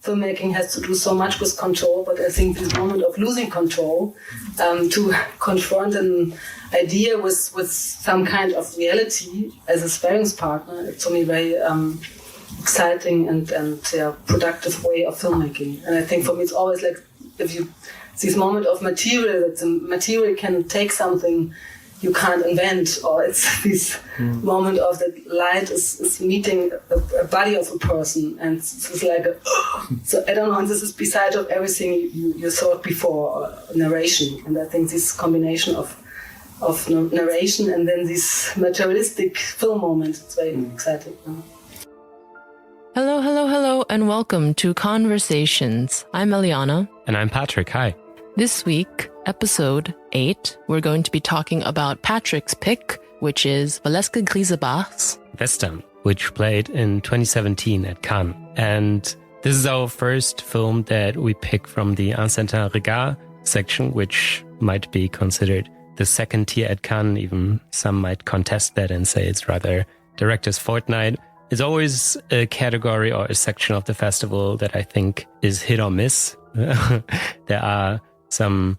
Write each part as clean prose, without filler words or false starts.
filmmaking has to do so much with control, but I think this moment of losing control, to confront an idea with some kind of reality as a sparringspartner, it's for me very exciting and productive way of filmmaking. And I think for me it's always like this moment of material, that the material can take something you can't invent, or it's this moment of that light is meeting a body of a person, and it's like so I don't know, this is beside of everything you thought before, narration. And I think this combination of narration and then this materialistic film moment, it's very exciting. Hello, and welcome to Cannesversations. I'm Eliana. And I'm Patrick. Hi. This week, episode 8, we're going to be talking about Patrick's pick, which is Valeska Grisebach's Western, which played in 2017 at Cannes. And this is our first film that we pick from the Un certain regard section, which might be considered the second tier at Cannes. Even some might contest that and say it's rather director's fortnight. It's always a category or a section of the festival that I think is hit or miss. There are some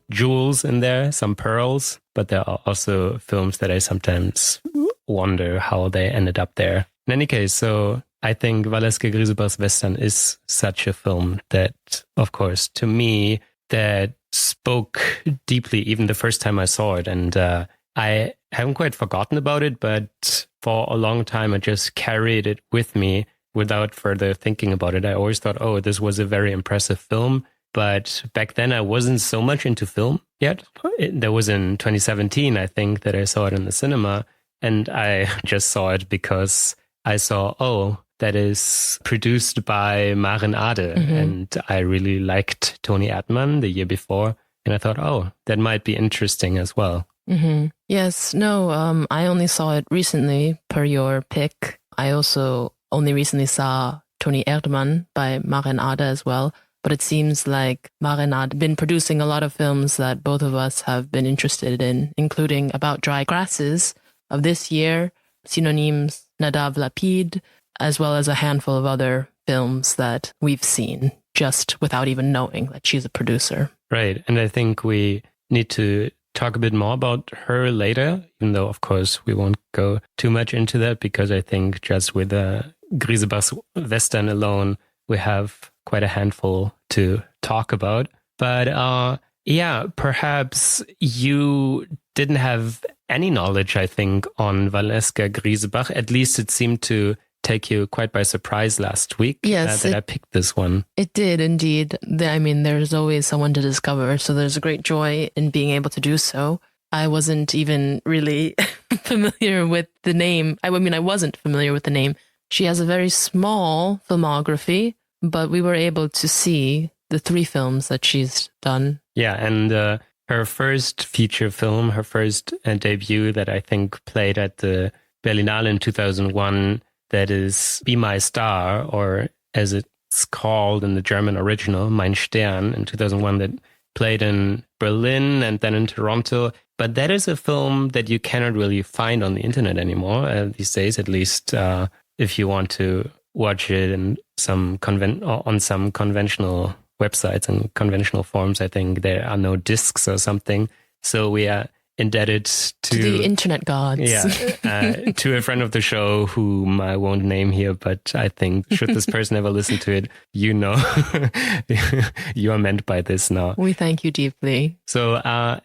jewels in there, some pearls, but there are also films that I sometimes wonder how they ended up there. In any case, so I think Valeska Grisebach's Western is such a film that, of course, to me, that spoke deeply even the first time I saw it. And I haven't quite forgotten about it, but for a long time I just carried it with me without further thinking about it. I always thought, oh, this was a very impressive film. But back then I wasn't so much into film yet. That was in 2017, I think, that I saw it in the cinema. And I just saw it because I saw, oh, that is produced by Maren Ade. Mm-hmm. And I really liked Tony Erdmann the year before. And I thought, oh, that might be interesting as well. Mm-hmm. Yes, no, I only saw it recently per your pick. I also only recently saw Tony Erdmann by Maren Ade as well. But it seems like Maren Ade been producing a lot of films that both of us have been interested in, including About Dry Grasses of this year, Synonyms, Nadav Lapid, as well as a handful of other films that we've seen just without even knowing that she's a producer. Right. And I think we need to talk a bit more about her later, even though, of course, we won't go too much into that, because I think just with Grisebach's Western alone, we have quite a handful to talk about. But perhaps you didn't have any knowledge, I think, on Valeska Grisebach. At least it seemed to take you quite by surprise last week. Yes, that I picked this one. It did indeed. I mean, there's always someone to discover, so there's a great joy in being able to do so. I wasn't even really familiar with the name. I wasn't familiar with the name. She has a very small filmography, but we were able to see the 3 films that she's done. Yeah, and her first feature film, her first debut that I think played at the Berlinale in 2001, that is Be My Star, or as it's called in the German original, Mein Stern, in 2001, that played in Berlin and then in Toronto. But that is a film that you cannot really find on the internet anymore these days, at least if you want to watch it in on some conventional websites and conventional forms. I think there are no discs or something. So we are indebted to the internet gods. Yeah, to a friend of the show whom I won't name here, but I think should this person ever listen to it, you know, you are meant by this now. We thank you deeply. So,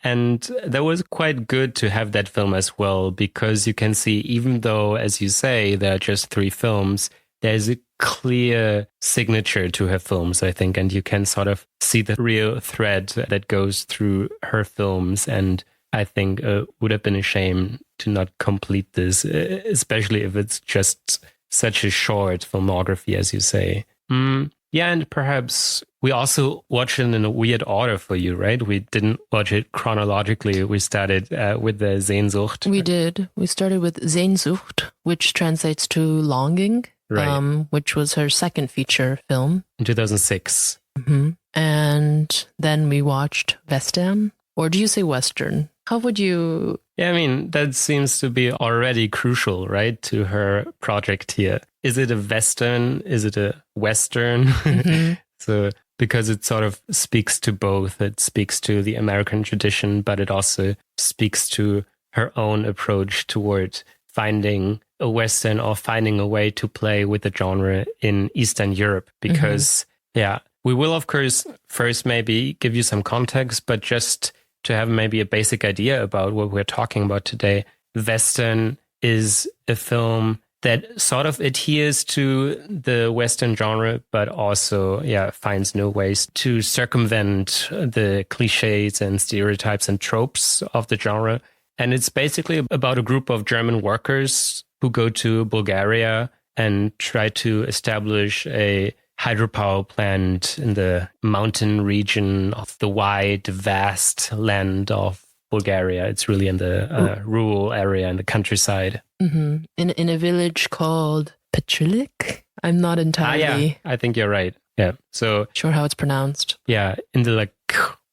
and that was quite good to have that film as well, because you can see, even though, as you say, there are just 3 films, there's a clear signature to her films, I think, and you can sort of see the real thread that goes through her films. And I think it would have been a shame to not complete this, especially if it's just such a short filmography, as you say. Yeah, and perhaps we also watched it in a weird order for you, right? We didn't watch it chronologically. We started with the Sehnsucht. We did. We started with Sehnsucht, which translates to longing, right. Which was her second feature film. In 2006. Mm-hmm. And then we watched Western. Or do you say Western? How would you... Yeah, I mean, that seems to be already crucial, right, to her project here. Is it a Western? Is it a Western? Mm-hmm. So, because it sort of speaks to both. It speaks to the American tradition, but it also speaks to her own approach toward finding a Western or finding a way to play with the genre in Eastern Europe. Because, yeah, we will, of course, first maybe give you some context, but just to have maybe a basic idea about what we're talking about today. Western is a film that sort of adheres to the Western genre, but also, finds new ways to circumvent the cliches and stereotypes and tropes of the genre. And it's basically about a group of German workers who go to Bulgaria and try to establish a hydropower plant in the mountain region of the wide, vast land of Bulgaria. It's really in the rural area in the countryside. Mm-hmm. In a village called Patrick. I'm not entirely... I think you're right. Yeah. So sure how it's pronounced. Yeah. In the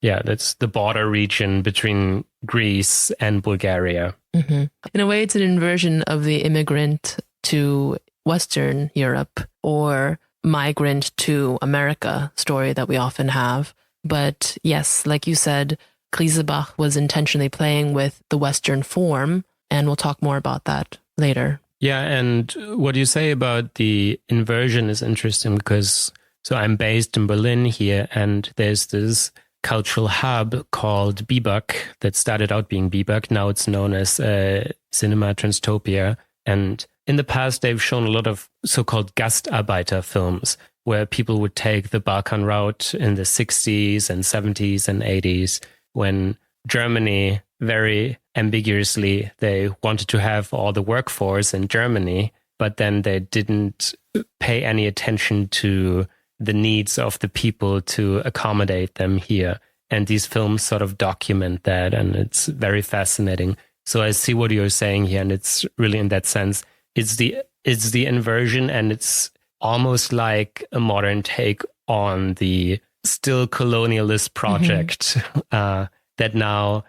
that's the border region between Greece and Bulgaria. Mm-hmm. In a way, it's an inversion of the immigrant to Western Europe or migrant to America story that we often have. But yes, like you said, Grisebach was intentionally playing with the Western form, and we'll talk more about that later. Yeah, and what you say about the inversion is interesting because, so I'm based in Berlin here, and there's this cultural hub called Biberg that started out being Biberg. Now it's known as Cinema Transtopia. And in the past, they've shown a lot of so-called Gastarbeiter films where people would take the Balkan route in the 60s and 70s and 80s when Germany, very ambiguously, they wanted to have all the workforce in Germany, but then they didn't pay any attention to the needs of the people to accommodate them here. And these films sort of document that, and it's very fascinating. So I see what you're saying here, and it's really in that sense, it's the inversion, and it's almost like a modern take on the still colonialist project that now,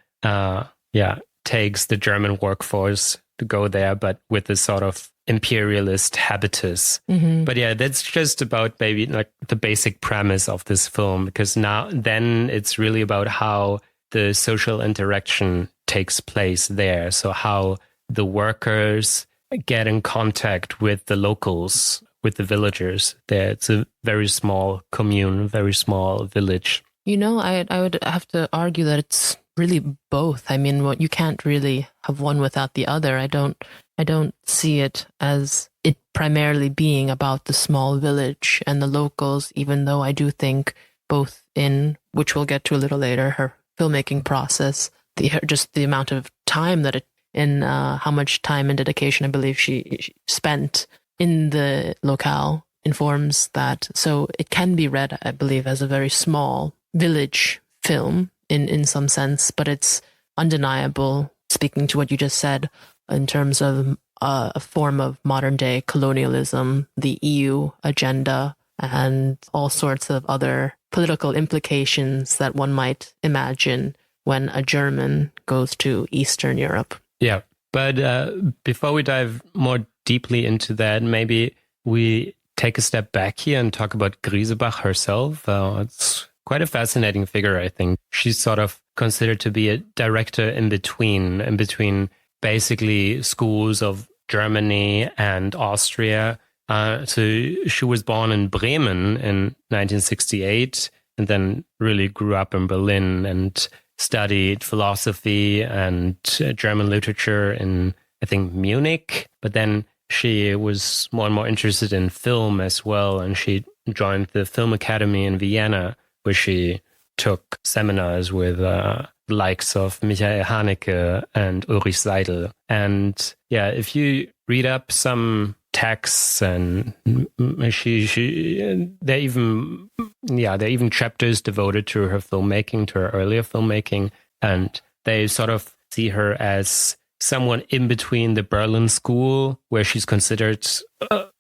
takes the German workforce to go there, but with this sort of imperialist habitus. But yeah, that's just about maybe like the basic premise of this film, because then it's really about how the social interaction takes place there. So how the workers get in contact with the locals, with the villagers there. It's a very small commune, very small village. You know, I would have to argue that it's really both. I mean, you can't really have one without the other. I don't see it as it primarily being about the small village and the locals, even though I do think both in, which we'll get to a little later, her filmmaking process, just the amount of time that how much time and dedication I believe she spent in the locale informs that. So it can be read, I believe, as a very small village film in some sense, but it's undeniable, speaking to what you just said, in terms of a form of modern day colonialism, the EU agenda, and all sorts of other political implications that one might imagine when a German goes to Eastern Europe. Yeah, but before we dive more deeply into that, maybe we take a step back here and talk about Grisebach herself. It's quite a fascinating figure, I think. She's sort of considered to be a director in between basically schools of Germany and Austria. So she was born in Bremen in 1968 and then really grew up in Berlin and studied philosophy and German literature in, I think, Munich. But then she was more and more interested in film as well. And she joined the Film Academy in Vienna, where she took seminars with the likes of Michael Haneke and Ulrich Seidel. And yeah, if you read up some texts, and there are even chapters devoted to her filmmaking, to her earlier filmmaking, and they sort of see her as someone in between the Berlin school, where she's considered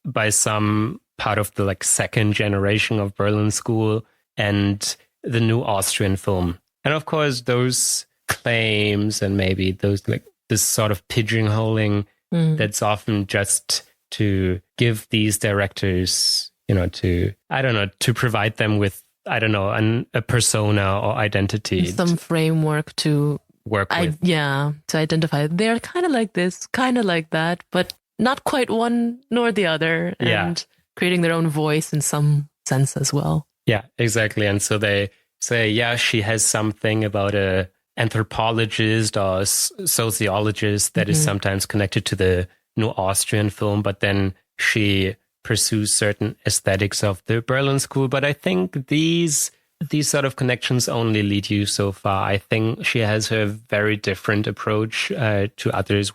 by some part of the second generation of Berlin school, and the new Austrian film. And of course, those claims and maybe those like this sort of pigeonholing that's often just to give these directors, to provide them with, a persona or identity. Some framework to work with. To identify. They're kind of like this, kind of like that, but not quite one nor the other. And creating their own voice in some sense as well. Yeah, exactly. And so they say, she has something about a anthropologist or sociologist that is sometimes connected to the new Austrian film, but then she pursues certain aesthetics of the Berlin School. But I think these sort of connections only lead you so far. I think she has a very different approach to others.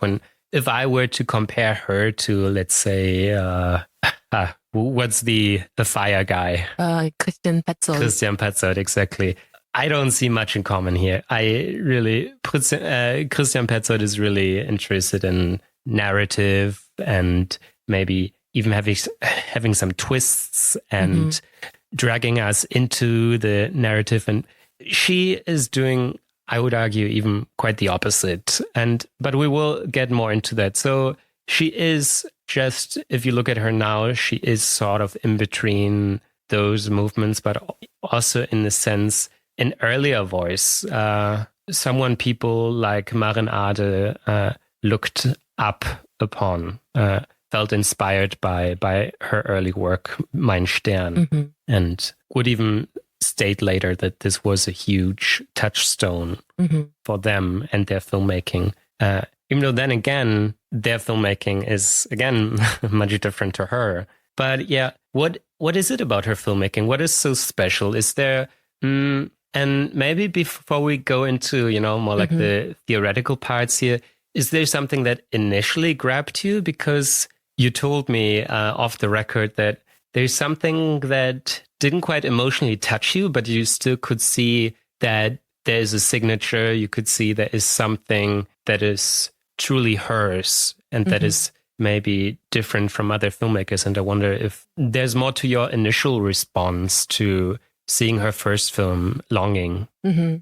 If I were to compare her to, let's say, what's the fire guy? Christian Petzold. Christian Petzold, exactly. I don't see much in common here. Christian Petzold is really interested in narrative and maybe even having some twists and dragging us into the narrative. And she is doing, I would argue, even quite the opposite. But we will get more into that. So she is just, if you look at her now, she is sort of in between those movements, but also in the sense, an earlier voice, someone people like Maren Ade looked up upon, felt inspired by her early work, Mein Stern, and would even state later that this was a huge touchstone for them and their filmmaking. Even though then again, their filmmaking is, again, much different to her. But yeah, what is it about her filmmaking? What is so special? Is there... and maybe before we go into, more like the theoretical parts here, is there something that initially grabbed you? Because you told me off the record that there's something that didn't quite emotionally touch you, but you still could see that there's a signature. You could see there is something that is truly hers and that is maybe different from other filmmakers. And I wonder if there's more to your initial response to seeing her first film, Longing,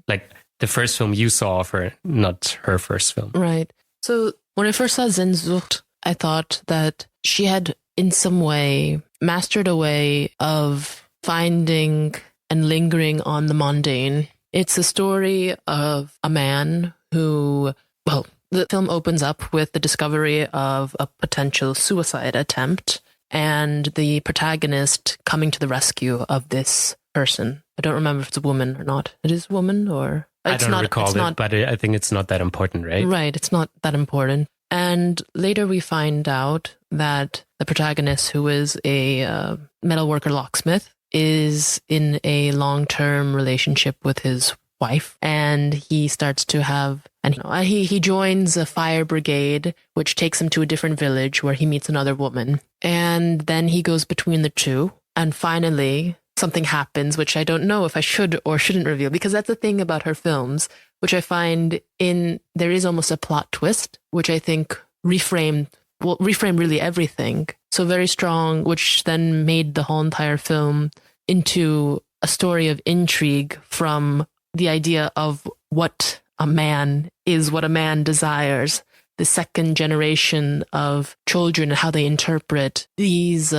like the first film you saw of her, not her first film. Right. So when I first saw Sehnsucht, I thought that she had in some way mastered a way of finding and lingering on the mundane. It's a story of a man who, the film opens up with the discovery of a potential suicide attempt and the protagonist coming to the rescue of this person. I don't remember if it's a woman or not. It is a woman or... I don't recall it, but I think it's not that important, right? Right, it's not that important. And later we find out that the protagonist, who is a metalworker locksmith, is in a long-term relationship with his wife, and he starts to have... And he joins a fire brigade, which takes him to a different village where he meets another woman. And then he goes between the two. And finally, something happens, which I don't know if I should or shouldn't reveal, because that's the thing about her films, which I find there is almost a plot twist, which I think reframed really everything. So very strong, which then made the whole entire film into a story of intrigue from the idea of what a man is, what a man desires, the second generation of children and how they interpret these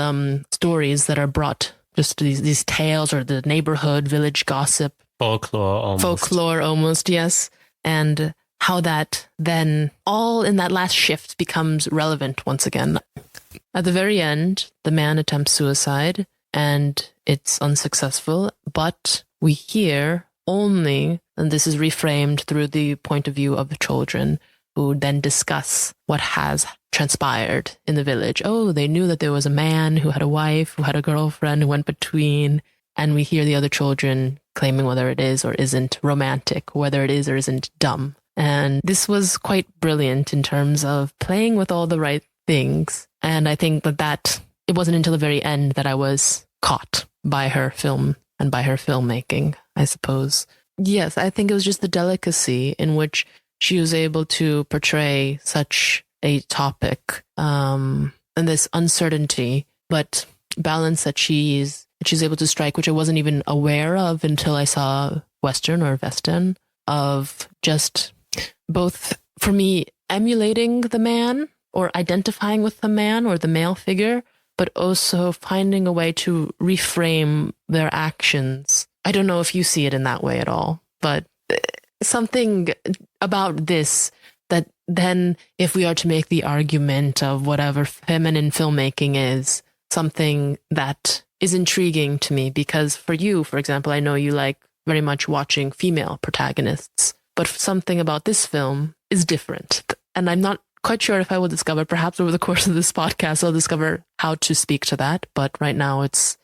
stories that are brought, just these tales or the neighborhood, village gossip. Folklore almost, yes. And how that then all in that last shift becomes relevant once again. At the very end, the man attempts suicide and it's unsuccessful, but we hear only, and this is reframed through the point of view of the children, who then discuss what has transpired in the village. Oh, they knew that there was a man who had a wife, who had a girlfriend, who went between, and we hear the other children claiming whether it is or isn't romantic, whether it is or isn't dumb. And this was quite brilliant in terms of playing with all the right things. And I think that it wasn't until the very end that I was caught by her film and by her filmmaking, I suppose. Yes, I think it was just the delicacy in which she was able to portray such a topic and this uncertainty, but balance that she's able to strike, which I wasn't even aware of until I saw Western or Westen, of just both, for me, emulating the man or identifying with the man or the male figure, but also finding a way to reframe their actions. I don't know if you see it in that way at all, but something about this that then, if we are to make the argument of whatever feminine filmmaking is, something that is intriguing to me, because for you, for example, I know you like very much watching female protagonists, but something about this film is different. And I'm not quite sure if I will discover, perhaps over the course of this podcast, I'll discover how to speak to that. But right now it's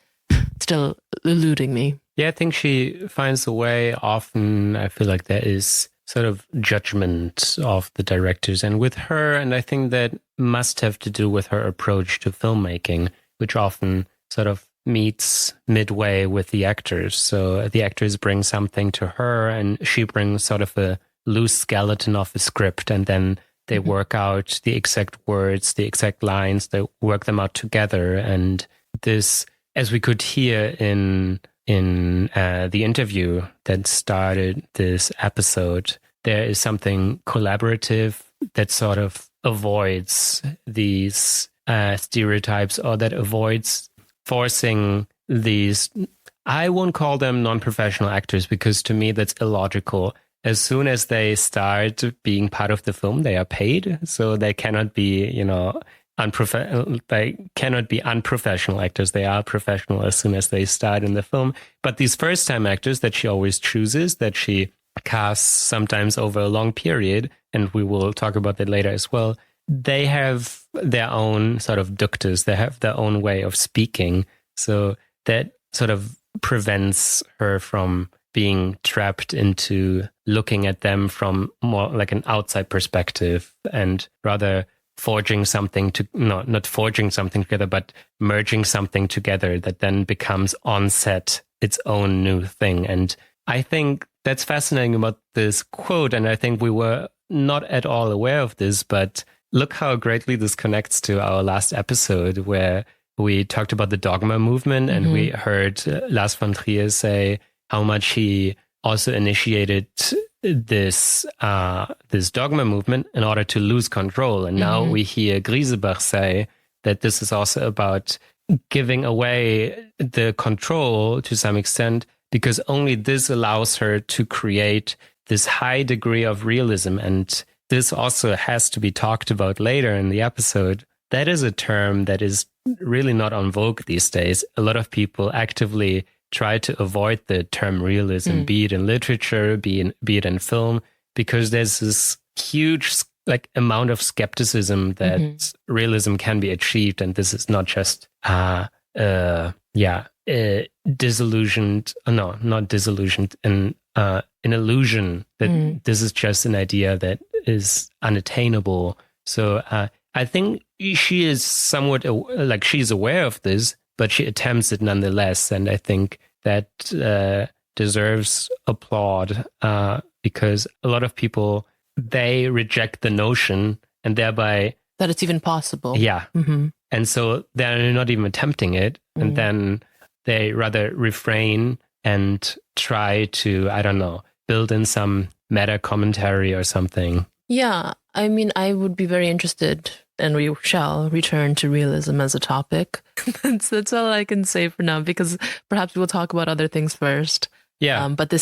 still eluding me. Yeah, I think she finds a way. Often I feel like there is sort of judgment of the directors and with her, and I think that must have to do with her approach to filmmaking, which often sort of meets midway with the actors. So the actors bring something to her and she brings sort of a loose skeleton of a script, and then they work out the exact words, the exact lines, they work them out together. And this, as we could hear in the interview that started this episode, there is something collaborative that sort of avoids these stereotypes, or that avoids forcing these, I won't call them non-professional actors, because to me that's illogical. As soon as they start being part of the film, they are paid, so they cannot be, they cannot be unprofessional actors. They are professional as soon as they start in the film. But these first-time actors that she always chooses, that she casts sometimes over a long period, and we will talk about that later as well, they have their own sort of ductus. They have their own way of speaking. So that sort of prevents her from being trapped into looking at them from more like an outside perspective, and rather forging something to, not forging something together, but merging something together that then becomes on set its own new thing. And I think that's fascinating about this quote. And I think we were not at all aware of this, but look how greatly this connects to our last episode, where we talked about the dogma movement, and we heard Lars von Trier say how much he also initiated this dogma movement in order to lose control. And now we hear Grisebach say that this is also about giving away the control to some extent, because only this allows her to create this high degree of realism. And this also has to be talked about later in the episode. That is a term that is really not on vogue these days. A lot of people actively try to avoid the term realism, be it in literature, be it in film, because there's this huge amount of skepticism that realism can be achieved, and this is not just disillusioned. No, not disillusioned, an illusion that this is just an idea that is unattainable. So I think she is somewhat she's aware of this, but she attempts it nonetheless. And I think that deserves applaud, because a lot of people, they reject the notion and thereby... that it's even possible. Yeah. And so they're not even attempting it. And then they rather refrain and try to, I don't know, build in some meta commentary or something. Yeah. I mean, I would be very interested, and we shall return to realism as a topic. That's all I can say for now, because perhaps we'll talk about other things first. Yeah. But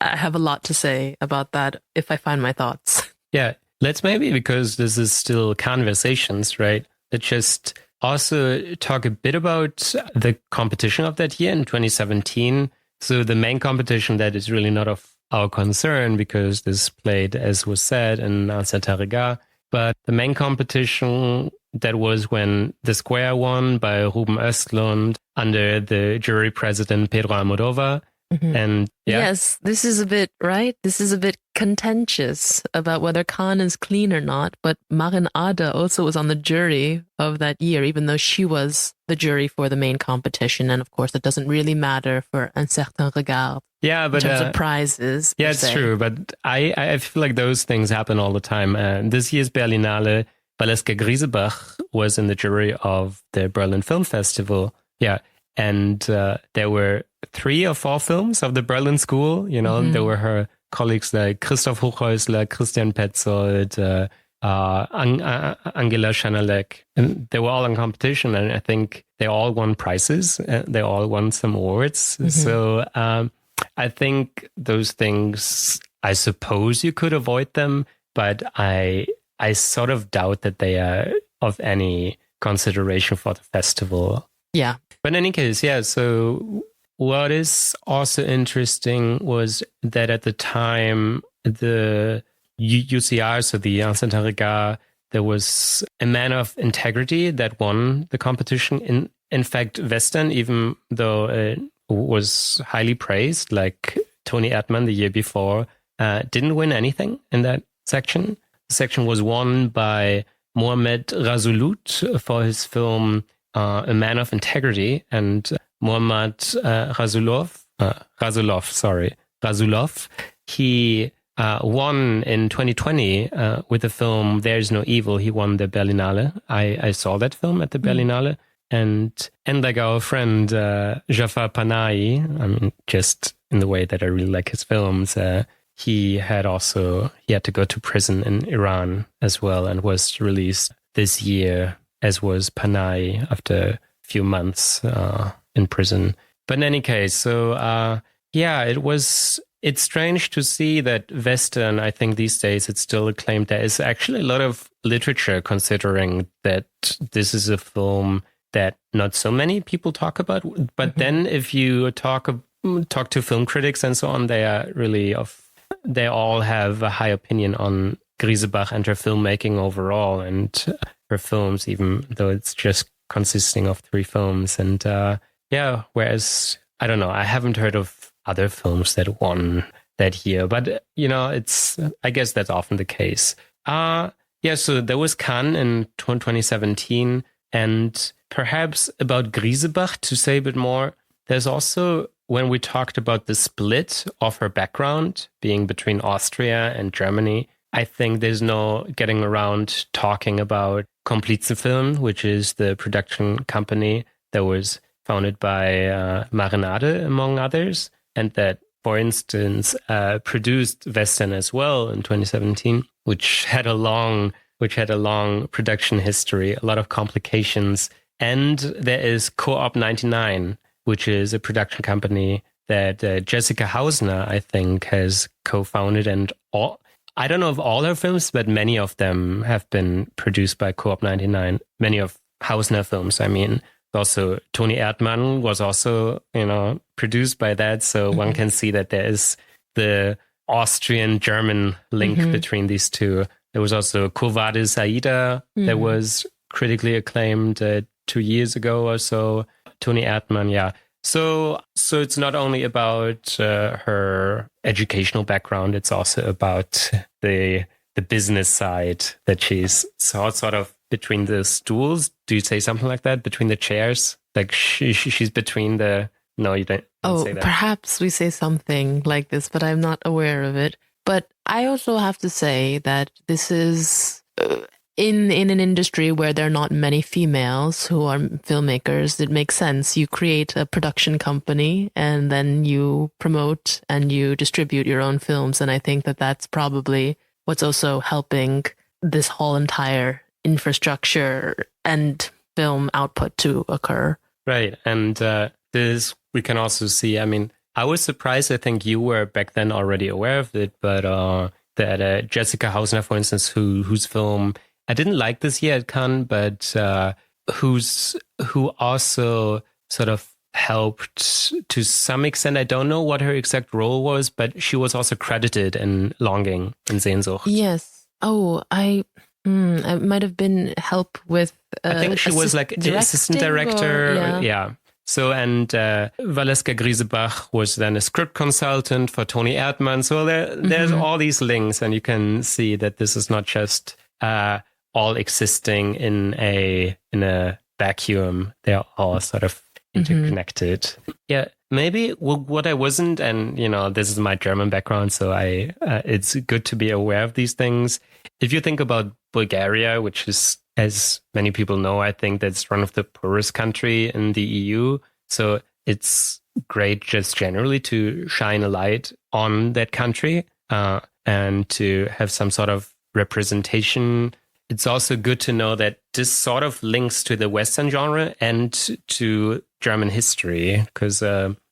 I have a lot to say about that if I find my thoughts. Yeah. Let's maybe, because this is still Cannesversations, right? Let's just also talk a bit about the competition of that year in 2017. So the main competition that is really not of our concern, because this played, as was said, in Saint Regard. But the main competition, that was when The Square won by Ruben Östlund under the jury president Pedro Almodovar. And yes, this is a bit, right? This is a bit contentious about whether Cannes is clean or not. But Maren Ada also was on the jury of that year, even though she was the jury for the main competition. And of course, it doesn't really matter for Un Certain Regard. Yeah, but in terms of prizes. Yeah, it's true. But I feel like those things happen all the time. This year's Berlinale, Valeska Grisebach was in the jury of the Berlin Film Festival. Yeah. And there were 3 or 4 films of the Berlin School. There were her colleagues like Christoph Hochhäusler, Christian Petzold, Angela Schanalek, and they were all in competition, and I think they all won prizes. They all won some awards. So I think those things, I suppose you could avoid them, but I sort of doubt that they are of any consideration for the festival. Yeah. But in any case, yeah, so what is also interesting was that at the time, the UCR, so the Ancienne Regard, there was a man of integrity that won the competition. In fact, Western, even though it was highly praised, like Tony Erdmann the year before, didn't win anything in that section. The section was won by Mohamed Razulout for his film A Man of Integrity, and Mohamed Razulov, he won in 2020 with the film There Is No Evil. He won the Berlinale. I saw that film at the Berlinale. And like our friend Jafar Panahi, I mean, just in the way that I really like his films, he had to go to prison in Iran as well, and was released this year, as was Panahi, after a few months in prison. But in any case, so it's strange to see that Western, I think these days it's still acclaimed. There is actually a lot of literature considering that this is a film that not so many people talk about. But then if you talk to film critics and so on, they all have a high opinion on Grisebach and her filmmaking overall, and her films, even though it's just consisting of 3 films. And whereas, I don't know, I haven't heard of other films that won that year, but I guess that's often the case. So there was Cannes in 2017, and perhaps about Grisebach, to say a bit more, there's also, when we talked about the split of her background being between Austria and Germany, I think there's no getting around talking about Komplizenfilm, which is the production company that was founded by Marinade, among others, and that, for instance, produced Western as well in 2017, which had a long production history, a lot of complications. And there is Co-op 99, which is a production company that Jessica Hausner, I think, has co-founded. And I don't know of all her films, but many of them have been produced by Co-op 99. Many of Hausner films, I mean. Also, Tony Erdmann was also, produced by that. So one can see that there is the Austrian-German link between these two. There was also Quo Vadis Aida that was critically acclaimed 2 years ago or so. Tony Erdmann, yeah. So it's not only about her educational background, it's also about the business side, that she's sort of between the stools. Do you say something like that? Between the chairs? Like she's between the... No, you don't say that. Perhaps we say something like this, but I'm not aware of it. But I also have to say that this is... In an industry where there are not many females who are filmmakers, it makes sense. You create a production company and then you promote and you distribute your own films. And I think that that's probably what's also helping this whole entire infrastructure and film output to occur. Right. And this we can also see, I mean, I was surprised, I think you were back then already aware of it, but that Jessica Hausner, for instance, whose film... I didn't like this year at Cannes, but who also sort of helped to some extent. I don't know what her exact role was, but she was also credited in Longing and Sehnsucht. Yes. Oh, I might have been help with... I think she was like assistant director. Yeah. So, and Valeska Grisebach was then a script consultant for Tony Erdmann. So there's all these links, and you can see that this is not just... all existing in a vacuum. They're all sort of interconnected. Yeah, maybe what I wasn't, and this is my German background, so it's good to be aware of these things. If you think about Bulgaria, which is, as many people know, I think that's one of the poorest country in the EU. So it's great just generally to shine a light on that country. and to have some sort of representation. It's also good to know that this sort of links to the Western genre and to German history, because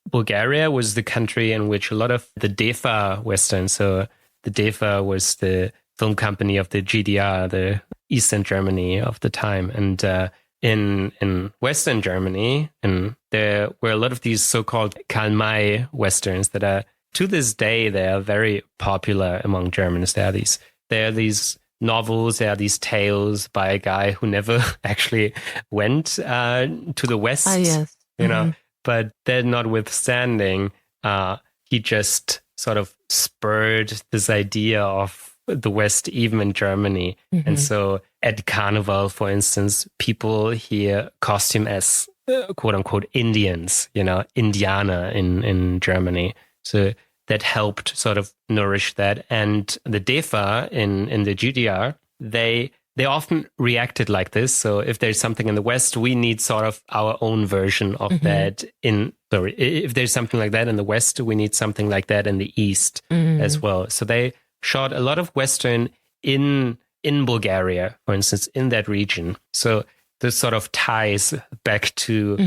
Bulgaria was the country in which a lot of the DEFA Western, so the DEFA was the film company of the GDR, the Eastern Germany of the time. And in Western Germany, and there were a lot of these so-called Karl May Westerns that are, to this day, they are very popular among Germans. There are these novels, there are these tales by a guy who never actually went to the West, Yes. you know, but that notwithstanding, he just sort of spurred this idea of the West, even in Germany. And so at Carnival, for instance, people here costume as quote unquote Indians, you know, Indianer in Germany. So that helped sort of nourish that. And the DEFA in the GDR, they often reacted like this. So if there's something in the West, we need sort of our own version of that if there's something like that in the West, we need something like that in the East as well. So they shot a lot of Western in Bulgaria, for instance, in that region. So this sort of ties back to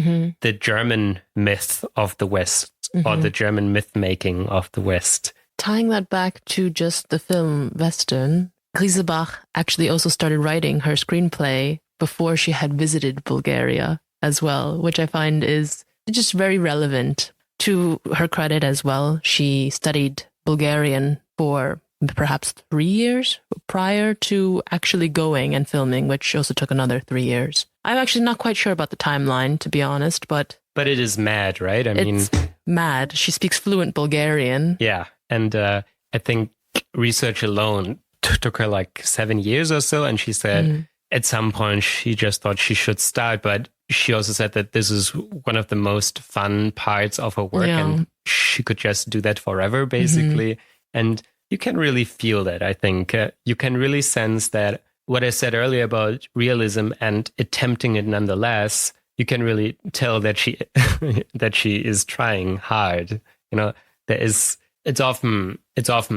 the German myth of the West, or the German myth making of the West. Tying that back to just the film Western, Grisebach actually also started writing her screenplay before she had visited Bulgaria as well, which I find is just very relevant. To her credit as well, she studied Bulgarian for perhaps 3 years prior to actually going and filming, which also took another 3 years. I'm actually not quite sure about the timeline, to be honest, but it is mad, right? I mean, it's mad. She speaks fluent Bulgarian. Yeah. And I think research alone took her like 7 years or so. And she said at some point she just thought she should start. But she also said that this is one of the most fun parts of her work. Yeah. And she could just do that forever, basically. And you can really feel that, I think. You can really sense that what I said earlier about realism and attempting it nonetheless, you can really tell that she is trying hard. You know, it's often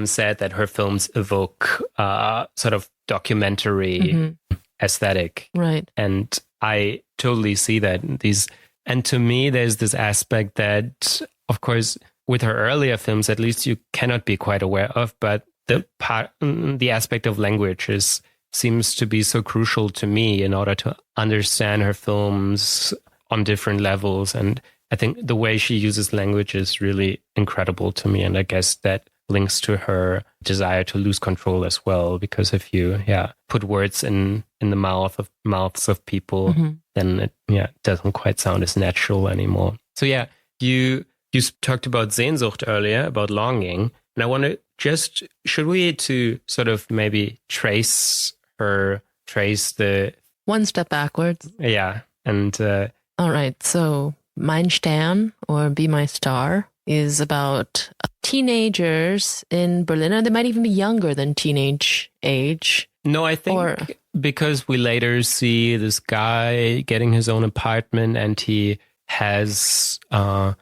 said that her films evoke sort of documentary aesthetic. Right. And I totally see that. And to me, there's this aspect that, of course, with her earlier films, at least you cannot be quite aware of, but the aspect of language seems to be so crucial to me in order to understand her films on different levels. And I think the way she uses language is really incredible to me. And I guess that links to her desire to lose control as well. Because if you put words in the mouths of people, then it doesn't quite sound as natural anymore. So you talked about Sehnsucht earlier, about longing. And I want to should we to sort of maybe trace the... One step backwards. Yeah. And... all right. So Mein Stern, or Be My Star, is about teenagers in Berlin. Or they might even be younger than teenage age. No, I think because we later see this guy getting his own apartment, and he has I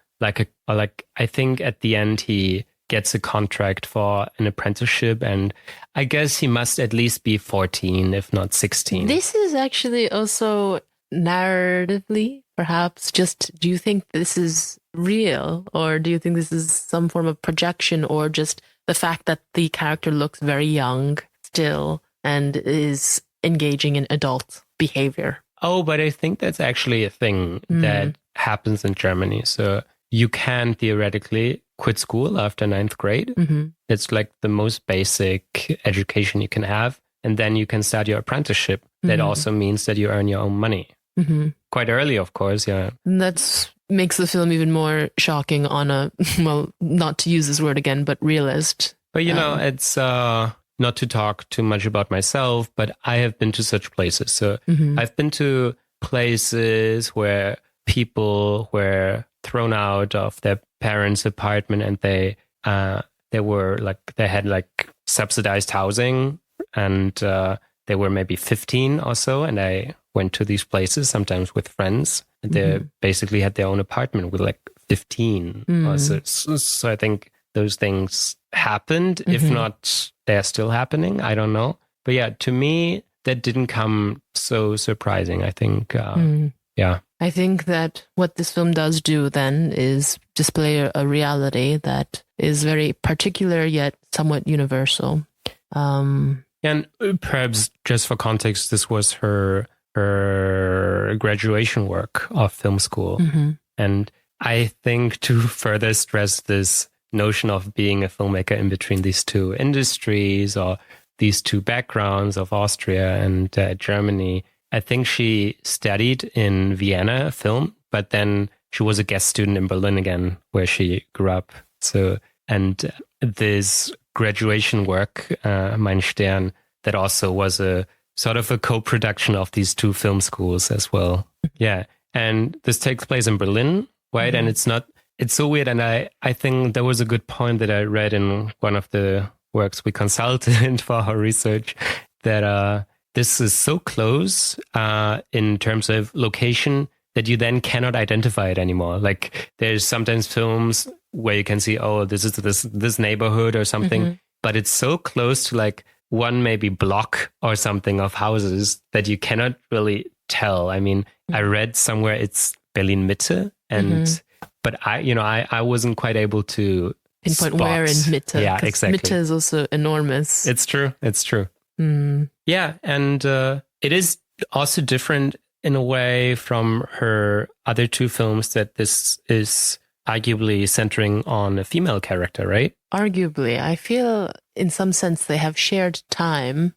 think at the end he gets a contract for an apprenticeship, and I guess he must at least be 14, if not 16. This is actually also narratively, perhaps, just, do you think this is real, or do you think this is some form of projection, or just the fact that the character looks very young still and is engaging in adult behavior? Oh, but I think that's actually a thing that happens in Germany. So you can theoretically quit school after 9th grade. It's like the most basic education you can have. And then you can start your apprenticeship. That also means that you earn your own money. Quite early, of course, yeah. And that makes the film even more shocking on a, well, not to use this word again, but realist. But, you know, it's not to talk too much about myself, but I have been to such places. So I've been to places where people were thrown out of their parents' apartment, and they had like subsidized housing, and they were maybe 15 or so, and I went to these places sometimes with friends, and they basically had their own apartment with like 15 or so. So I think those things happened. If not, they're still happening. I don't know. But yeah, to me, that didn't come so surprising. I think, yeah. I think that what this film does do then is display a reality that is very particular yet somewhat universal. And perhaps just for context, this was her graduation work of film school. And I think to further stress this notion of being a filmmaker in between these two industries or these two backgrounds of Austria and Germany, I think she studied in Vienna film, but then she was a guest student in Berlin again, where she grew up. So, and this graduation work, Mein Stern, that also was a sort of a co-production of these two film schools as well. Yeah. And this takes place in Berlin, right? And it's so weird. And I think there was a good point that I read in one of the works we consulted for our research, that this is so close in terms of location that you then cannot identify it anymore. Like there's sometimes films where you can see, oh, this is this neighborhood or something, but it's so close to like one maybe block or something of houses that you cannot really tell. I mean, I read somewhere it's Berlin Mitte, and but I wasn't quite able to pinpoint spot where in Mitte. Yeah, exactly. Mitte is also enormous. It's true. Yeah, and it is also different in a way from her other two films, that this is arguably centering on a female character, right? Arguably. I feel in some sense they have shared time.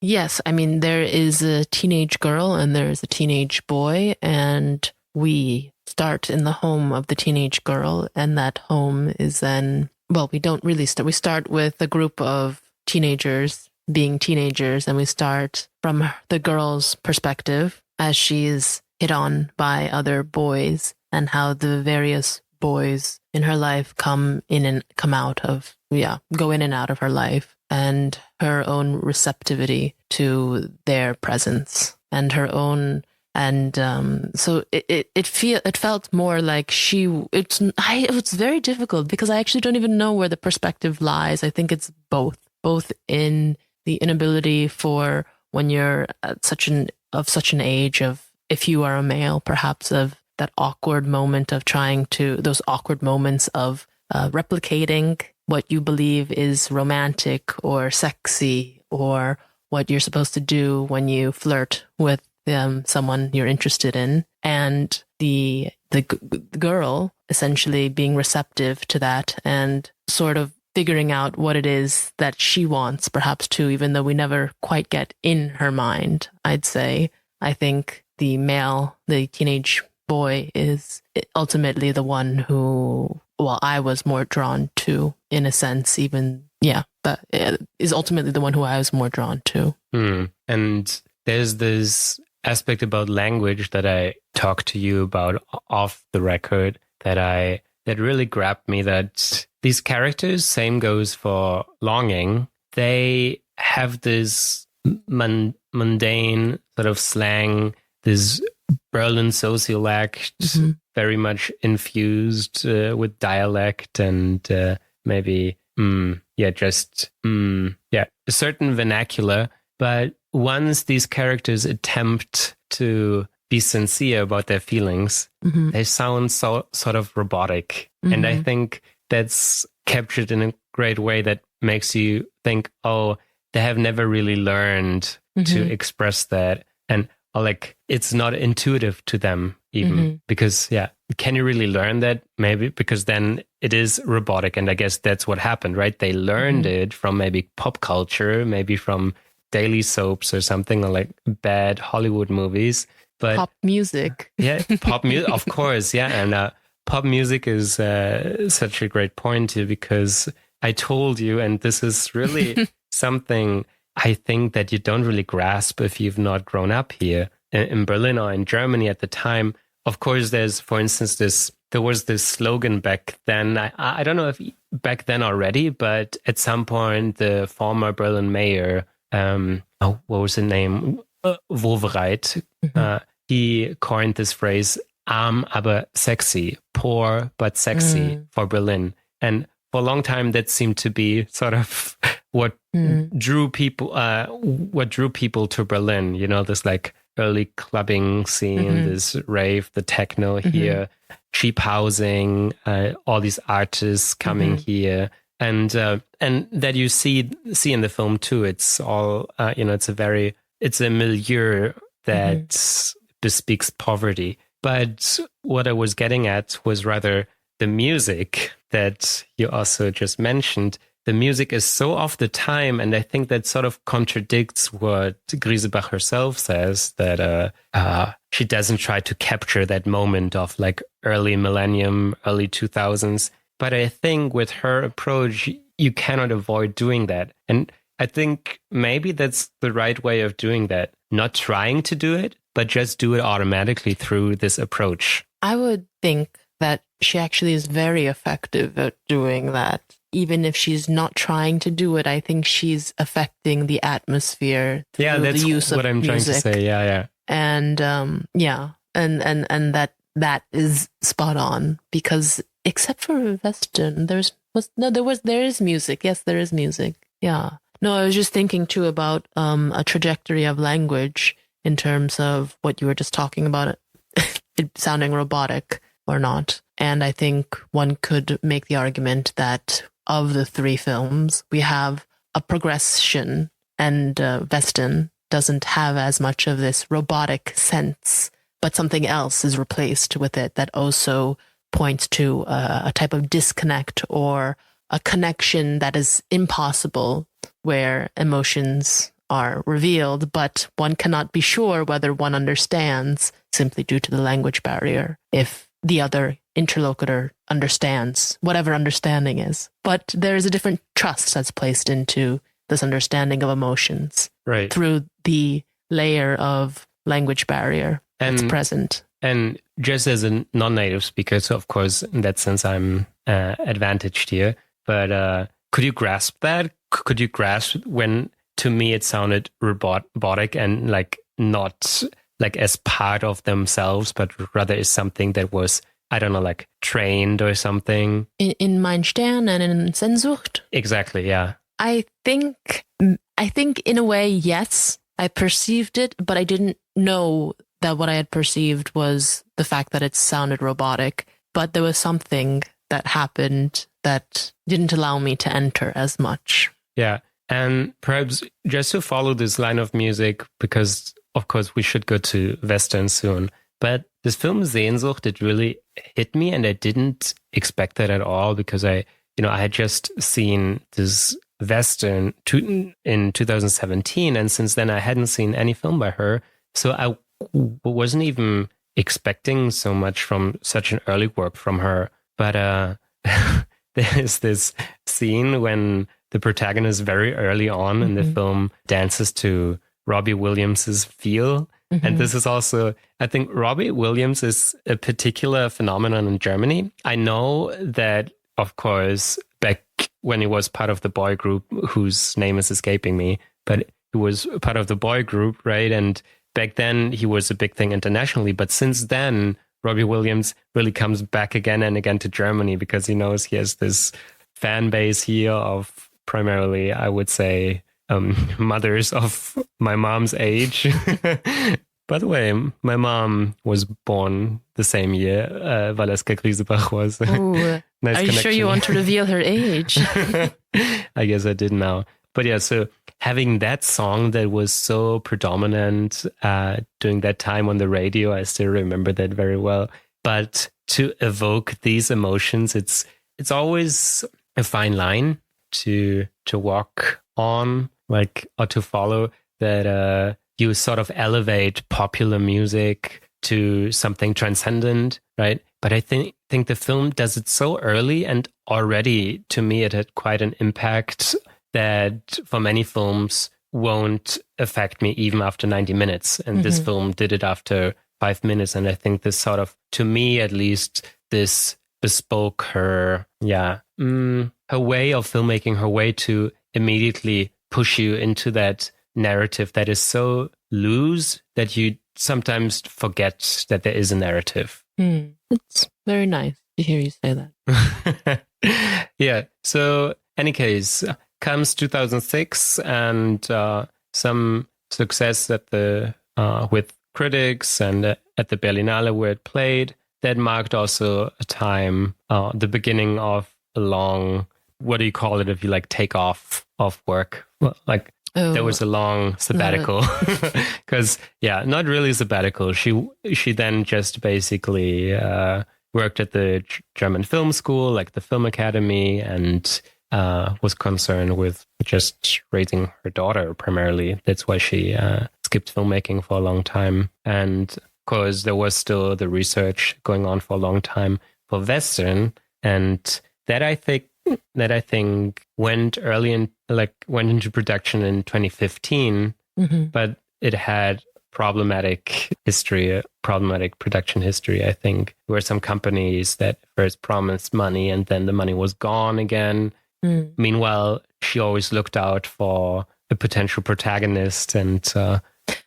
Yes, I mean, there is a teenage girl and there is a teenage boy, and we start in the home of the teenage girl, and that home is then, well, we don't really start. We start with a group of teenagers being teenagers, and we start from the girl's perspective as she's hit on by other boys, and how the various boys in her life go in and out of her life, and her own receptivity to their presence, and her own. And so it felt more like it's very difficult, because I actually don't even know where the perspective lies. I think it's both in the inability for, when you're at such an age of, if you are a male, perhaps of that awkward moment of those awkward moments of replicating what you believe is romantic or sexy, or what you're supposed to do when you flirt with someone you're interested in, and the girl essentially being receptive to that and sort of figuring out what it is that she wants, perhaps too, even though we never quite get in her mind, I'd say. I think the teenage boy is ultimately the one who, well, I was more drawn to, in a sense, but is ultimately the one who I was more drawn to. And there's this aspect about language that I talked to you about off the record that really grabbed me, that these characters, same goes for Longing, they have this mundane sort of slang, this Berlin sociolect, very much infused with dialect and maybe, a certain vernacular. But once these characters attempt to be sincere about their feelings, they sound so sort of robotic. And I think that's captured in a great way that makes you think, oh, they have never really learned to express that. And like, it's not intuitive to them even, because, can you really learn that? Maybe because then it is robotic. And I guess that's what happened, right? They learned it from maybe pop culture, maybe from daily soaps or something, or like bad Hollywood movies. But pop music. Pop music, of course. Yeah. And pop music is such a great point here, because I told you, and this is really something I think that you don't really grasp if you've not grown up here in Berlin or in Germany at the time. Of course, there's, for instance, there was this slogan back then. I don't know if back then already, but at some point, the former Berlin mayor, what was his name? Wowereit. He coined this phrase, arm aber sexy, poor but sexy, for Berlin. And for a long time, that seemed to be sort of what drew people to Berlin. You know, this like early clubbing scene, this rave, the techno here, cheap housing, all these artists coming here. And that you see in the film too. It's all it's a milieu that bespeaks poverty. But what I was getting at was rather the music that you also just mentioned. The music is so off the time, and I think that sort of contradicts what Grisebach herself says, that she doesn't try to capture that moment of like early millennium, early 2000s. But I think with her approach, you cannot avoid doing that. And I think maybe that's the right way of doing that. Not trying to do it, but just do it automatically through this approach. I would think that she actually is very effective at doing that. Even if she's not trying to do it, I think she's affecting the atmosphere through the use of music. Yeah, that's what I'm trying to say. Yeah. And and that is spot on, because except for Western, there is music. Yes, there is music. Yeah. No, I was just thinking too about a trajectory of language in terms of what you were just talking about, it sounding robotic or not. And I think one could make the argument that of the three films, we have a progression, and Western doesn't have as much of this robotic sense, but something else is replaced with it that also points to a type of disconnect or a connection that is impossible, where emotions are revealed, but one cannot be sure whether one understands simply due to the language barrier, if the other interlocutor understands, whatever understanding is. But there is a different trust that's placed into this understanding of emotions, right, through the layer of language barrier that's present. And just as a non-native speaker, so of course, in that sense, I'm advantaged here. But could you grasp that? Could you grasp when, to me, it sounded robotic and like not like as part of themselves, but rather is something that was, I don't know, like trained or something? In Mein Stern and in Sehnsucht? Exactly, yeah. I think in a way, yes, I perceived it, but I didn't know that what I had perceived was the fact that it sounded robotic. But there was something that happened that didn't allow me to enter as much. Yeah. And perhaps just to follow this line of music, because of course we should go to Western soon, but this film Sehnsucht, it really hit me, and I didn't expect that at all, because I had just seen this Western in 2017, and since then I hadn't seen any film by her. So I wasn't even expecting so much from such an early work from her. But there's this scene when the protagonist very early on in the film dances to Robbie Williams's Feel. And this is also, I think Robbie Williams is a particular phenomenon in Germany. I know that, of course, back when he was part of the boy group, whose name is escaping me, but he was part of the boy group, right? And back then he was a big thing internationally. But since then, Robbie Williams really comes back again and again to Germany, because he knows he has this fan base here of primarily, I would say, mothers of my mom's age. By the way, my mom was born the same year Valeska Grisebach was. Ooh, nice. Are you sure you want to reveal her age? I guess I did now. But yeah, so having that song that was so predominant during that time on the radio, I still remember that very well. But to evoke these emotions, it's always a fine line to walk on, like, or to follow, that you sort of elevate popular music to something transcendent, right? But I think the film does it so early, and already to me it had quite an impact that for many films won't affect me even after 90 minutes. And this film did it after 5 minutes. And I think this sort of, to me at least, this bespoke her, her way of filmmaking, her way to immediately push you into that narrative that is so loose that you sometimes forget that there is a narrative. It's very nice to hear you say that. Yeah. So, any case, comes 2006 and some success at the with critics and at the Berlinale where it played. That marked also a time, the beginning of a long, what do you call it if you like take off of work? Well, like there was a long sabbatical because not really sabbatical. She then just basically worked at the German film school, like the Film Academy, and was concerned with just raising her daughter primarily. That's why she skipped filmmaking for a long time. And of course, there was still the research going on for a long time for Western, and that I think went into production in 2015, but it had problematic production history, I think. There were some companies that first promised money and then the money was gone again. Meanwhile, she always looked out for a potential protagonist. And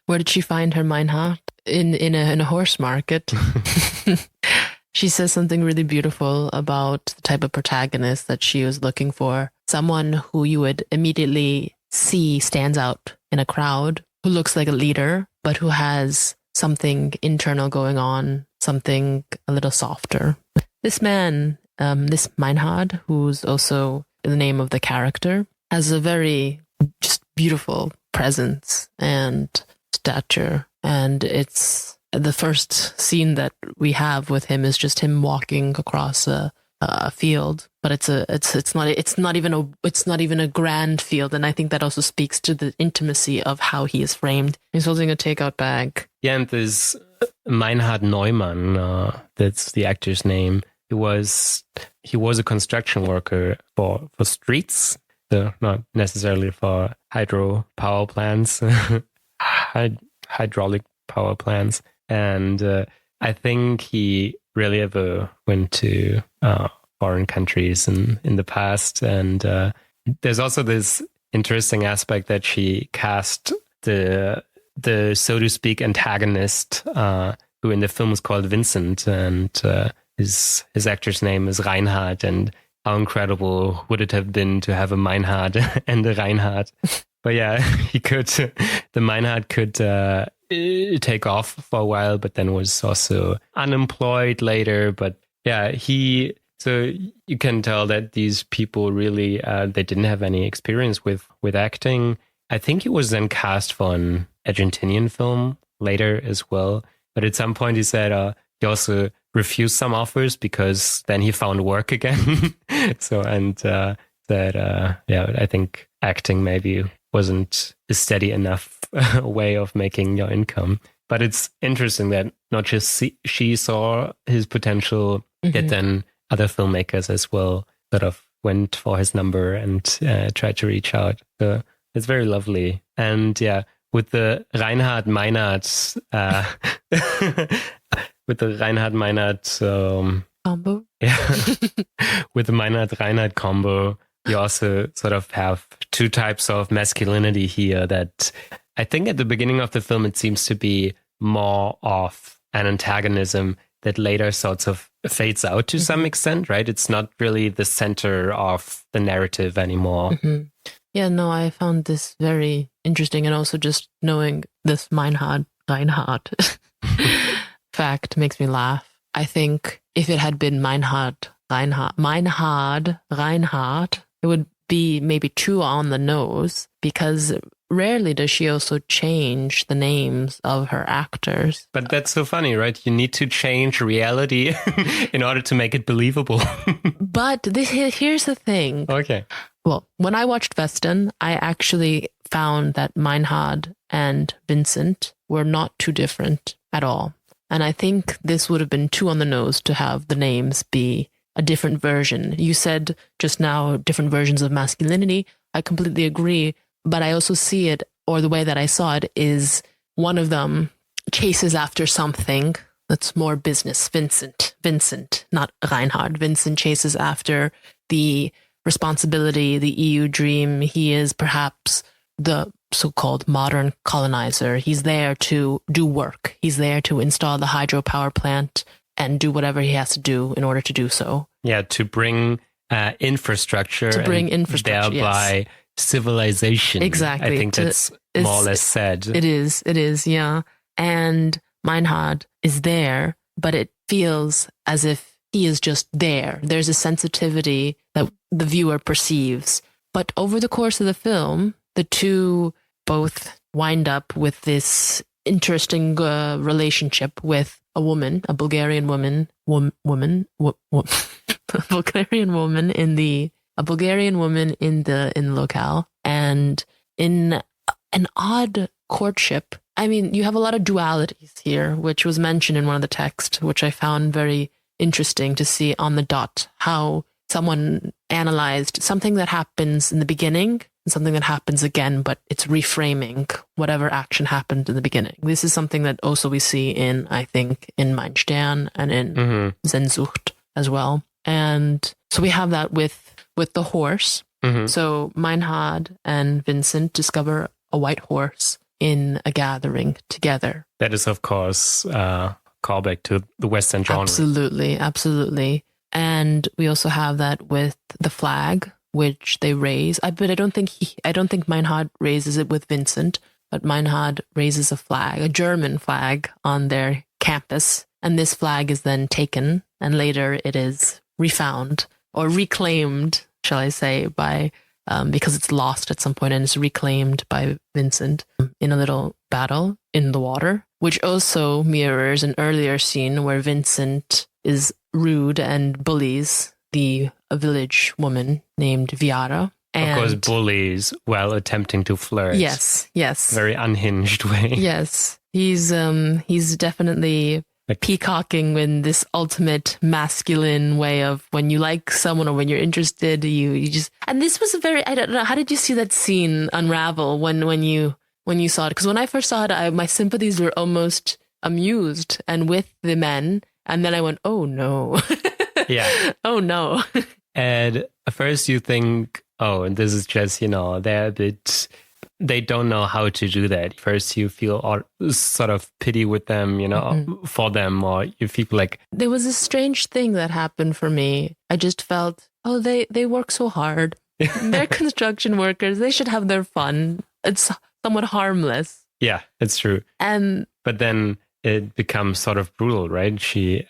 where did she find her Meinhardt? In a horse market. She says something really beautiful about the type of protagonist that she was looking for. Someone who you would immediately see stands out in a crowd, who looks like a leader, but who has something internal going on, something a little softer. This man, this Meinhard, who's also the name of the character, has a very just beautiful presence and stature. And it's the first scene that we have with him is just him walking across a field, but it's not even a grand field, and I think that also speaks to the intimacy of how he is framed. He's holding a takeout bag. Yeah, and this Meinhard Neumann, that's the actor's name. He was a construction worker for streets, so not necessarily for hydro power plants, hydraulic power plants. And I think he really ever went to foreign countries in the past. And there's also this interesting aspect that she cast the so to speak antagonist, who in the film is called Vincent, and his actor's name is Reinhard. And how incredible would it have been to have a Meinhard and a Reinhard? But yeah, the Meinhard could take off for a while, but then was also unemployed later. But yeah, so you can tell that these people really, they didn't have any experience with acting. I think he was then cast for an Argentinian film later as well. But at some point he said he also refused some offers because then he found work again. So, and I think acting maybe wasn't a steady enough way of making your income. But it's interesting that not just she saw his potential, yet then other filmmakers as well sort of went for his number and tried to reach out. So it's very lovely. And yeah, with the Reinhard Meinhard combo. Yeah, with the Meinhard Reinhard combo, you also sort of have two types of masculinity here that I think at the beginning of the film, it seems to be more of an antagonism that later sorts of fades out to some extent, right? It's not really the center of the narrative anymore. Yeah, no, I found this very interesting. And also just knowing this Reinhard fact makes me laugh. I think if it had been Reinhard, it would be maybe too on the nose, because rarely does she also change the names of her actors. But that's so funny, right? You need to change reality in order to make it believable. But here's the thing. Okay. Well, when I watched Western, I actually found that Meinhard and Vincent were not too different at all. And I think this would have been too on the nose to have the names be a different version. You said just now different versions of masculinity. I completely agree. But I also see it, or the way that I saw it, is one of them chases after something that's more business. Vincent, not Reinhard. Vincent chases after the responsibility, the EU dream. He is perhaps the so-called modern colonizer. He's there to do work. He's there to install the hydropower plant and do whatever he has to do in order to do so. Yeah, to bring infrastructure to bring and infrastructure, thereby civilization. Exactly. I think that's more or less said. It is, yeah. And Meinhard is there, but it feels as if he is just there. There's a sensitivity that the viewer perceives. But over the course of the film, the two both wind up with this interesting relationship with a woman, a Bulgarian woman, a Bulgarian woman in the locale, and in an odd courtship. I mean, you have a lot of dualities here, which was mentioned in one of the texts, which I found very interesting to see on the dot, how someone analyzed something that happens in the beginning and something that happens again, but it's reframing whatever action happened in the beginning. This is something that also we see in, I think, in Mein Stern and in Sehnsucht as well. And so we have that with the horse. So Meinhard and Vincent discover a white horse in a gathering together. That is, of course, a callback to the Western genre. Absolutely. And we also have that with the flag, which they raise. But I don't think Meinhard raises it with Vincent, but Meinhard raises a flag, a German flag, on their campus. And this flag is then taken, and later it is refound or reclaimed, shall I say, by because it's lost at some point, and it's reclaimed by Vincent in a little battle in the water, which also mirrors an earlier scene where Vincent is rude and bullies a village woman named Viara. And of course, bullies while attempting to flirt. Yes. Very unhinged way. Yes. He's definitely peacocking in this ultimate masculine way of when you like someone or when you're interested, you just, and this was I don't know, how did you see that scene unravel when you saw it? Because when I first saw it, my sympathies were almost amused and with the men, and then I went, oh no. Yeah. Oh no. And at first you think, oh, and this is just, they're a bit, they don't know how to do that. First you feel sort of pity with them, for them, or you feel like... There was a strange thing that happened for me. I just felt, oh, they work so hard. They're construction workers. They should have their fun. It's somewhat harmless. Yeah, it's true. But then it becomes sort of brutal, right? He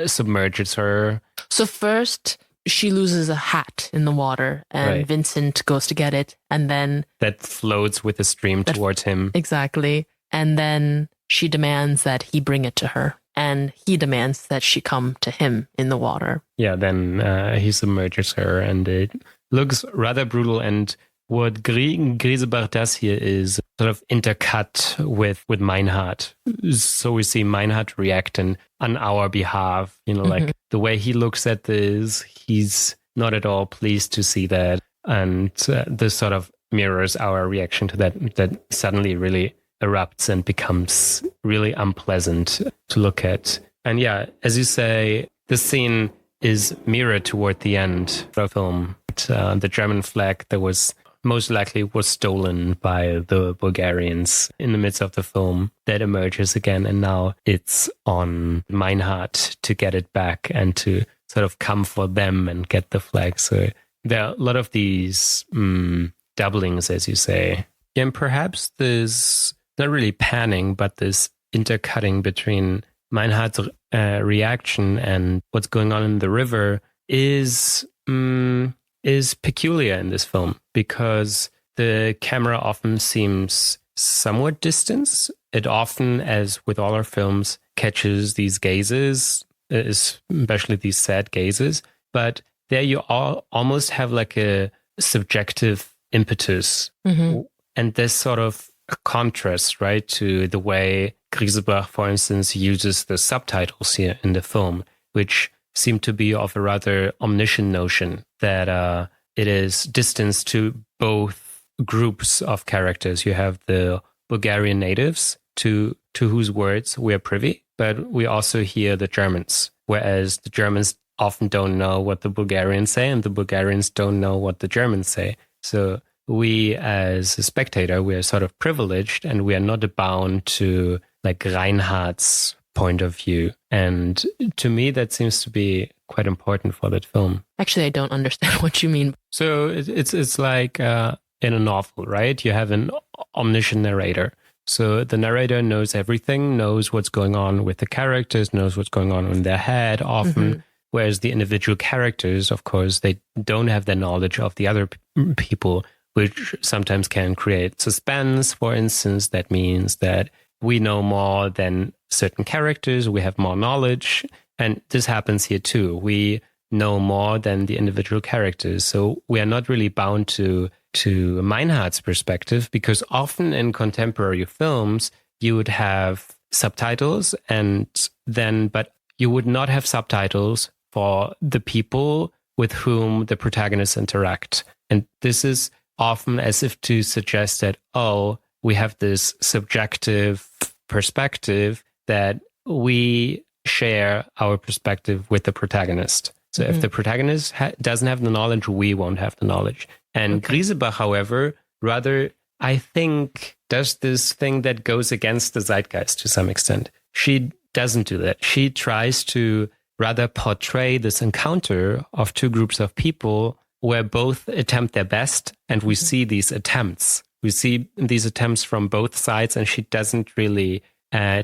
submerges her. So first she loses a hat in the water, and right. Vincent goes to get it, and then that floats with the stream towards him. Exactly. And then she demands that he bring it to her, and he demands that she come to him in the water. Yeah, then he submerges her, and it looks rather brutal. And what Grisebach does here is sort of intercut with Meinhard. So we see Meinhard react on our behalf, like the way he looks at this, he's not at all pleased to see that. And this sort of mirrors our reaction to that suddenly really erupts and becomes really unpleasant to look at. And yeah, as you say, the scene is mirrored toward the end of the film. The German flag that was most likely was stolen by the Bulgarians in the midst of the film, that emerges again, and now it's on Meinhard to get it back and to sort of come for them and get the flag. So there are a lot of these doublings, as you say. And perhaps this, not really panning, but this intercutting between Meinhard's reaction and what's going on in the river is peculiar in this film, because the camera often seems somewhat distant. It often, as with all our films, catches these gazes, especially these sad gazes. But there you almost have like a subjective impetus. And this sort of contrast, right, to the way Grisebach, for instance, uses the subtitles here in the film, which seem to be of a rather omniscient notion that it is distanced to both groups of characters. You have the Bulgarian natives, to whose words we are privy, but we also hear the Germans, whereas the Germans often don't know what the Bulgarians say, and the Bulgarians don't know what the Germans say. So we, as a spectator, we are sort of privileged, and we are not bound to like Reinhardt's point of view. And to me, that seems to be quite important for that film. Actually, I don't understand what you mean. So it's like in a novel, right? You have an omniscient narrator. So the narrator knows everything, knows what's going on with the characters, knows what's going on in their head often, whereas the individual characters, of course, they don't have the knowledge of the other people, which sometimes can create suspense, for instance. That means that we know more than certain characters, we have more knowledge, and this happens here too. We know more than the individual characters, so we are not really bound to Meinhardt's perspective, because often in contemporary films you would have subtitles but you would not have subtitles for the people with whom the protagonists interact. And this is often as if to suggest that, we have this subjective perspective that we share our perspective with the protagonist. So if the protagonist doesn't have the knowledge, we won't have the knowledge. And Grisebach, however, rather, I think, does this thing that goes against the zeitgeist to some extent. She doesn't do that. She tries to rather portray this encounter of two groups of people where both attempt their best, and we see these attempts. We see these attempts from both sides, and she doesn't really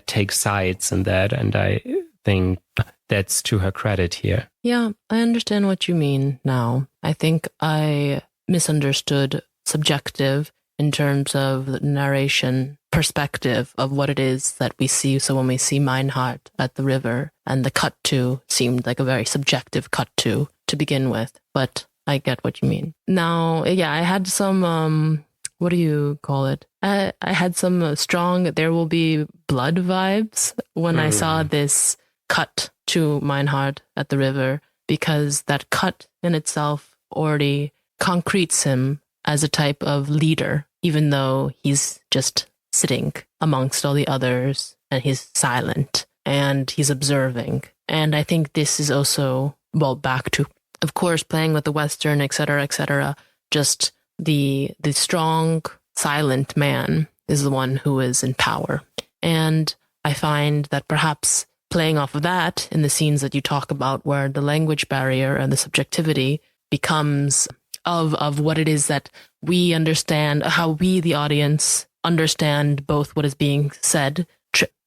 take sides in that. And I think that's to her credit here. Yeah, I understand what you mean now. I think I misunderstood subjective in terms of the narration perspective of what it is that we see. So when we see Meinhardt at the river, and the cut to seemed like a very subjective cut to begin with, but I get what you mean. Now, yeah, I had some, what do you call it? I had some strong There Will Be Blood vibes when I saw this cut to Meinhardt at the river, because that cut in itself already concretes him as a type of leader, even though he's just sitting amongst all the others and he's silent and he's observing. And I think this is also, well, back to, of course, playing with the Western, etc., just the strong, silent man is the one who is in power. And I find that perhaps playing off of that in the scenes that you talk about, where the language barrier and the subjectivity becomes of what it is that we understand, how we, the audience, understand both what is being said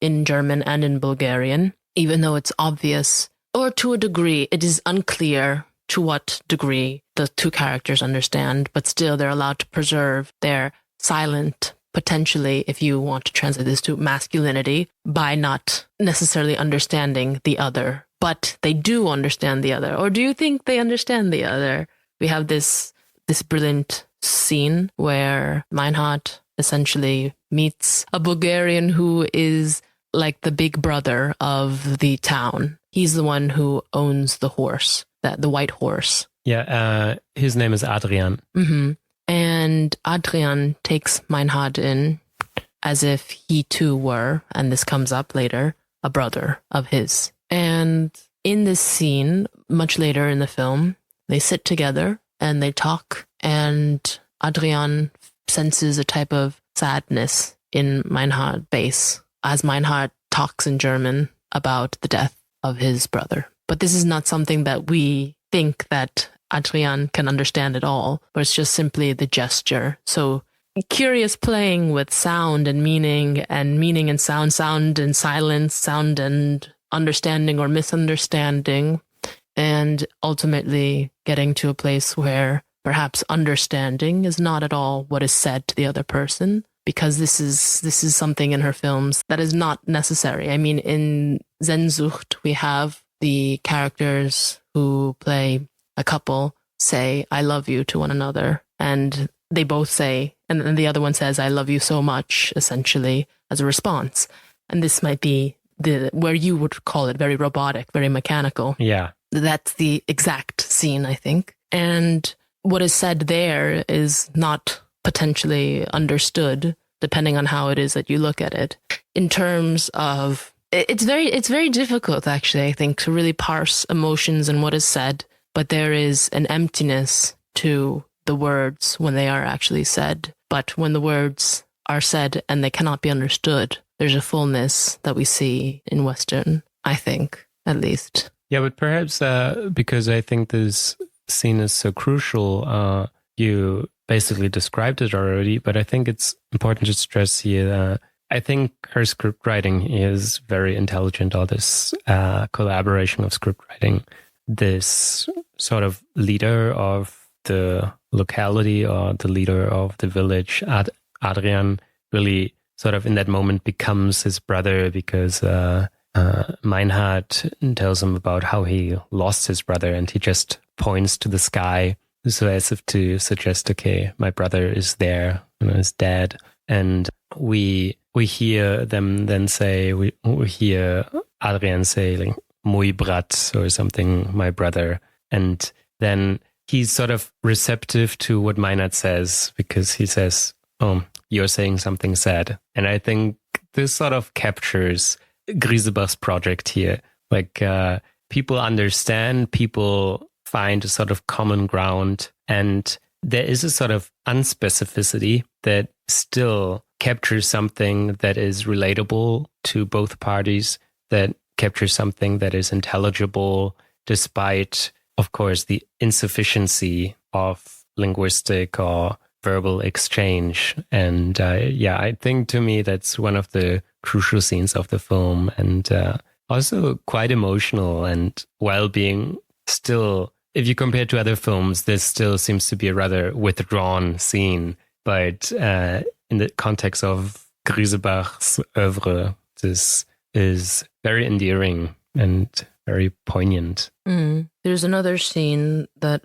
in German and in Bulgarian, even though it's obvious, or to a degree, it is unclear to what degree the two characters understand, but still they're allowed to preserve their silent, potentially, if you want to translate this to masculinity, by not necessarily understanding the other. But they do understand the other. Or do you think they understand the other? We have this brilliant scene where Meinhardt essentially meets a Bulgarian who is like the big brother of the town. He's the one who owns the horse, the white horse. Yeah, his name is Adrian. Mm-hmm. And Adrian takes Meinhardt in as if he too were, and this comes up later, a brother of his. And in this scene, much later in the film, they sit together and they talk, and Adrian senses a type of sadness in Meinhardt's face as Meinhardt talks in German about the death of his brother. But this is not something that we think that Adrian can understand at all, but it's just simply the gesture. So curious playing with sound and meaning and sound and silence, sound and understanding or misunderstanding, and ultimately getting to a place where perhaps understanding is not at all what is said to the other person, because this is something in her films that is not necessary. I mean, in Sehnsucht, we have the characters who play a couple say, "I love you" to one another, and they both say, and then the other one says, "I love you so much," essentially, as a response. And this might be where you would call it very robotic, very mechanical. Yeah. That's the exact scene, I think. And what is said there is not potentially understood, depending on how it is that you look at it. In terms of, it's very difficult, actually, I think, to really parse emotions and what is said. But there is an emptiness to the words when they are actually said. But when the words are said and they cannot be understood, there's a fullness that we see in Western, I think, at least. Yeah, but perhaps because I think this scene is so crucial, you basically described it already, but I think it's important to stress here. I think her script writing is very intelligent, or this collaboration of script writing. This sort of leader of the locality or the leader of the village, Adrian, really sort of in that moment becomes his brother, because Meinhard tells him about how he lost his brother, and he just points to the sky, so as if to suggest, okay, my brother is there, is dead. And we hear them then say, we hear Adrian say, like, "Mój brat," or something, my brother. And then he's sort of receptive to what Meinhard says, because he says, "Oh, you're saying something sad." And I think this sort of captures Grisebach's project here. Like, people understand, people find a sort of common ground, and there is a sort of unspecificity that still captures something that is relatable to both parties, that captures something that is intelligible, despite, of course, the insufficiency of linguistic or verbal exchange. And I think to me that's one of the crucial scenes of the film, and also quite emotional, and while being still, if you compare to other films, this still seems to be a rather withdrawn scene. But in the context of Grisebach's oeuvre, this is very endearing and very poignant. There's another scene that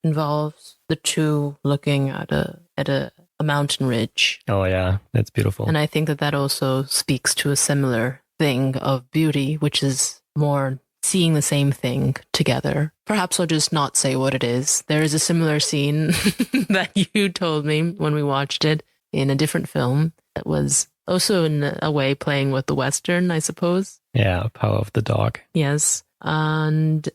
involves the two looking at a mountain ridge. Oh yeah, that's beautiful. And I think that also speaks to a similar thing of beauty, which is more seeing the same thing together. Perhaps I'll just not say what it is. There is a similar scene that you told me when we watched it in a different film. It was also in a way playing with the Western, I suppose. Yeah, Power of the Dog. Yes. And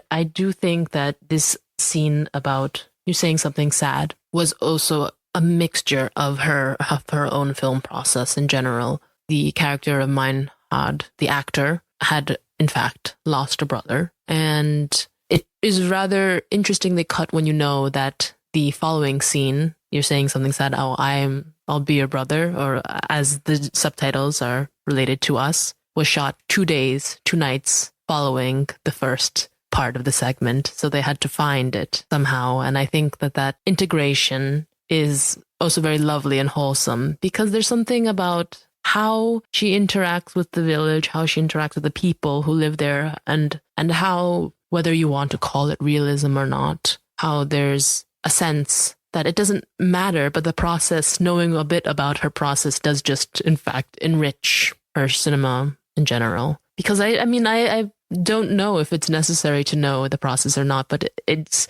I do think that this scene about you saying something sad was also a mixture of her own film process in general. The character of Meinhard, the actor, had in fact lost a brother, and it is rather interestingly cut when you know that the following scene, you're saying something sad, "Oh, I'll be your brother," or as the subtitles are related to us, was shot 2 days, 2 nights following the first part of the segment. So they had to find it somehow. And I think that integration is also very lovely and wholesome, because there's something about how she interacts with the village, how she interacts with the people who live there, and how, whether you want to call it realism or not, how there's a sense that it doesn't matter, but the process, knowing a bit about her process does just, in fact, enrich her cinema in general. Because I don't know if it's necessary to know the process or not, but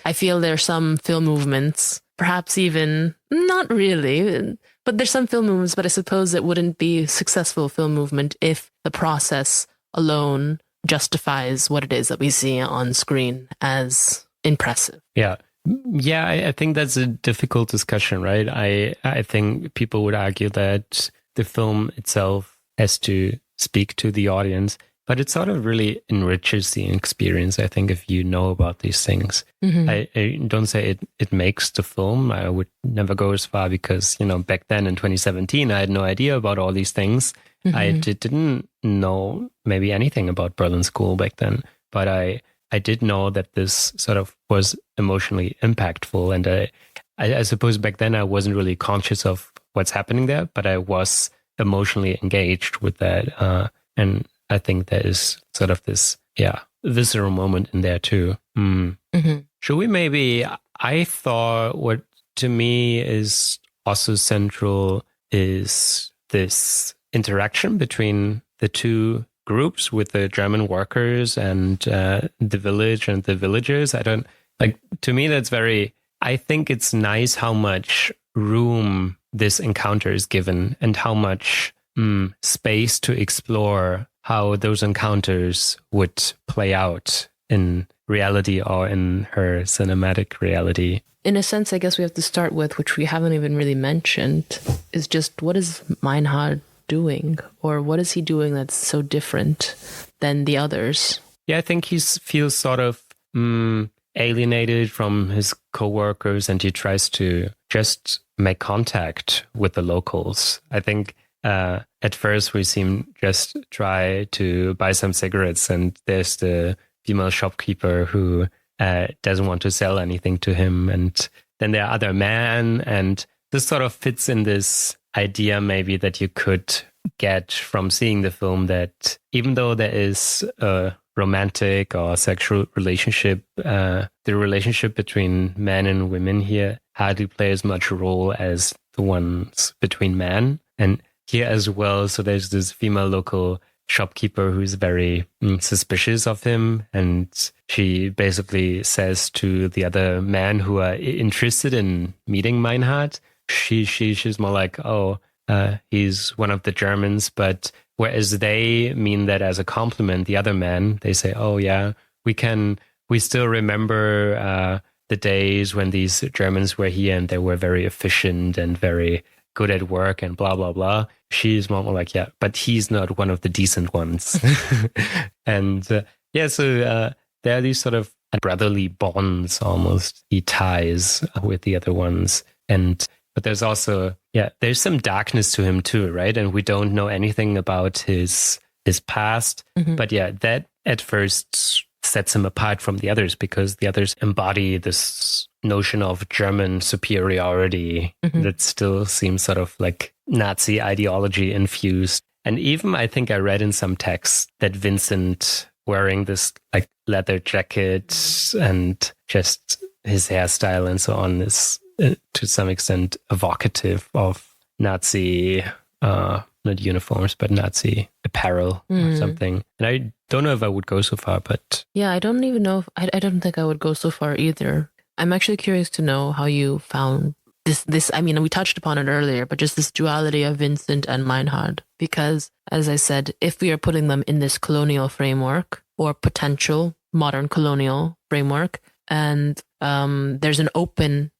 I feel there are some film movements, perhaps even not really, but there's some film movements, but I suppose it wouldn't be a successful film movement if the process alone justifies what it is that we see on screen as impressive. Yeah. Yeah, I think that's a difficult discussion, right? I think people would argue that the film itself has to speak to the audience, but it sort of really enriches the experience, I think, if you know about these things. Mm-hmm. I don't say it makes the film. I would never go as far, because, back then in 2017, I had no idea about all these things. Mm-hmm. I didn't know maybe anything about Berlin School back then, but I did know that this sort of was emotionally impactful. And I suppose back then I wasn't really conscious of what's happening there, but I was emotionally engaged with that. And I think there is sort of this, visceral moment in there too. Mm-hmm. Should we maybe, I thought what to me is also central is this interaction between the two groups, with the German workers and the village and the villagers. To me, that's I think it's nice how much room this encounter is given, and how much space to explore how those encounters would play out in reality, or in her cinematic reality. In a sense, I guess we have to start with, which we haven't even really mentioned, is just what is Meinhard doing, or what is he doing that's so different than the others? I think he feels sort of alienated from his co-workers, and he tries to just make contact with the locals. I think at first we see him just try to buy some cigarettes, and there's the female shopkeeper who doesn't want to sell anything to him. And then there are other men, and this sort of fits in this idea maybe that you could get from seeing the film, that even though there is a romantic or sexual relationship, the relationship between men and women here hardly play as much role as the ones between men. And here as well, so there's this female local shopkeeper who's very suspicious of him, and she basically says to the other men who are interested in meeting Meinhard, she's more like, oh, he's one of the Germans, but whereas they mean that as a compliment, the other men, they say, oh yeah, we still remember the days when these Germans were here and they were very efficient and very good at work and blah, blah, blah. She's more like, yeah, but he's not one of the decent ones. And so there are these sort of brotherly bonds almost he ties with the other ones. But there's also, there's some darkness to him too, right? And we don't know anything about his past. Mm-hmm. But that at first sets him apart from the others, because the others embody this notion of German superiority that still seems sort of like Nazi ideology infused. And even I think I read in some texts that Vincent wearing this like leather jacket and just his hairstyle and so on is to some extent evocative of Nazi, not uniforms, but Nazi apparel or something. And I don't know if I would go so far, but... Yeah, I don't even know. I don't think I would go so far either. I'm actually curious to know how you found this. I mean, we touched upon it earlier, but just this duality of Vincent and Meinhard. Because, as I said, if we are putting them in this colonial framework or potential modern colonial framework, and there's an open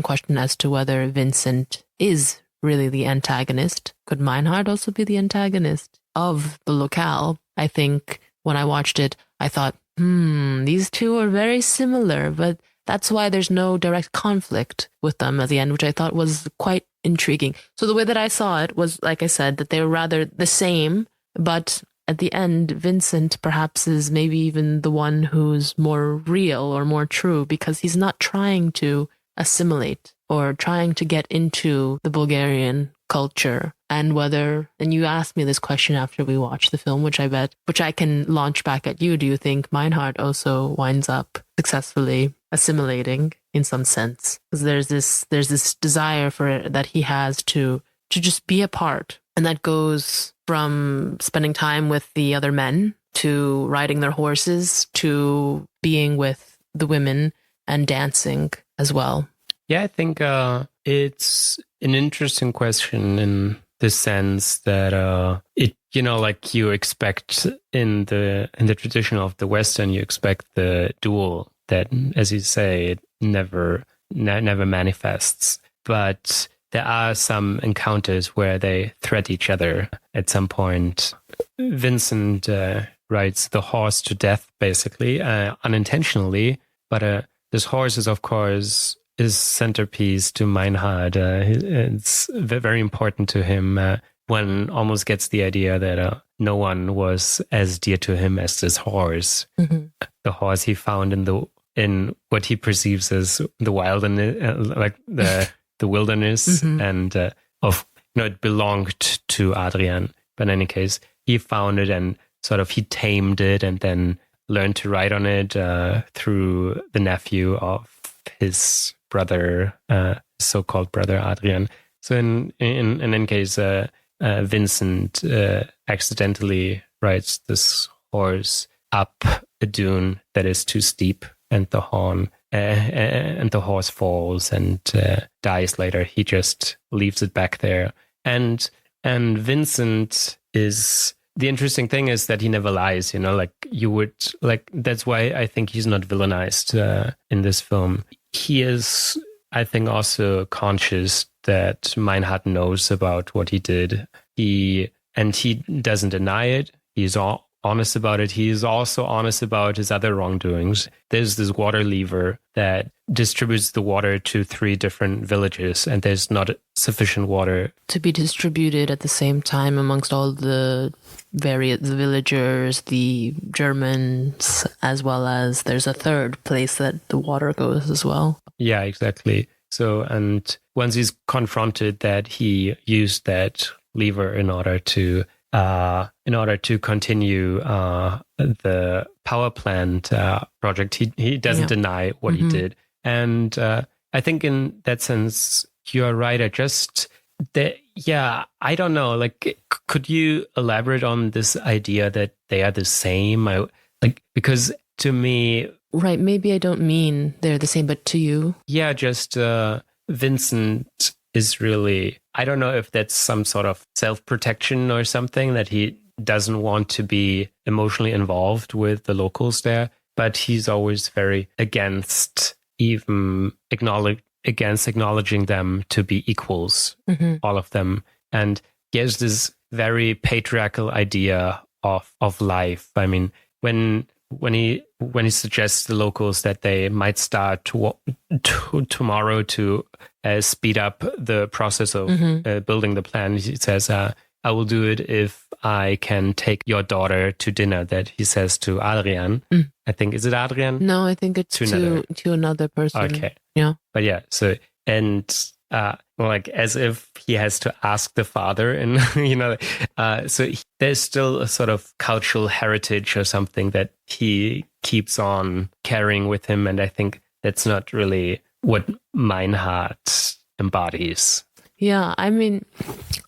question as to whether Vincent is really the antagonist. Could Meinhard also be the antagonist of the locale? I think when I watched it, I thought, these two are very similar, but that's why there's no direct conflict with them at the end, which I thought was quite intriguing. So the way that I saw it was, like I said, that they were rather the same, but at the end, Vincent perhaps is maybe even the one who's more real or more true, because he's not trying to assimilate or trying to get into the Bulgarian culture. And you asked me this question after we watched the film, which I can launch back at you. Do you think Meinhard also winds up successfully assimilating in some sense? Because there's this desire that he has to just be a part. And that goes from spending time with the other men to riding their horses to being with the women and dancing as well. Yeah, I think it's an interesting question in the sense that like you expect in the tradition of the Western, you expect the duel that, as you say, it never manifests. But there are some encounters where they threat each other at some point. Vincent rides the horse to death, basically, unintentionally. But this horse is, of course, his centerpiece to Meinhard. It's very important to him. One almost gets the idea that no one was as dear to him as this horse. Mm-hmm. The horse he found in what he perceives as the wilderness, like the wilderness, mm-hmm. and it belonged to Adrian. But in any case, he found it and sort of he tamed it and then learned to ride on it through the nephew of his brother, so-called brother Adrian. So in any case, Vincent accidentally rides this horse up a dune that is too steep, and the horse falls and dies later. He just leaves it back there, and Vincent is. The interesting thing is that he never lies, that's why I think he's not villainized in this film. He is, I think, also conscious that Meinhard knows about what he did. He doesn't deny it. He's honest about it, he is also honest about his other wrongdoings. There's this water lever that distributes the water to 3 different villages, and there's not sufficient water to be distributed at the same time amongst all the various villagers, the Germans, as well as there's a third place that the water goes as well. Yeah, exactly. So, and once he's confronted that he used that lever in order to continue the power plant project, he doesn't deny what he did. And I think in that sense, you're right. I don't know. Like, could you elaborate on this idea that they are the same? Because to me, right, maybe I don't mean they're the same, but to you, yeah, just Vincent is really, I don't know if that's some sort of self-protection or something, that he doesn't want to be emotionally involved with the locals there, but he's always very against acknowledging them to be equals, all of them. And he has this very patriarchal idea of life. I mean, when he suggests the locals that they might start tomorrow to speed up the process of building the plan, he says, I will do it if I can take your daughter to dinner, that he says to Adrian. I think, is it Adrian? No, I think it's to another person. Okay. Yeah. But yeah, so, and like as if he has to ask the father, and there's still a sort of cultural heritage or something that he keeps on carrying with him, and I think that's not really what Meinhard embodies. Yeah, I mean,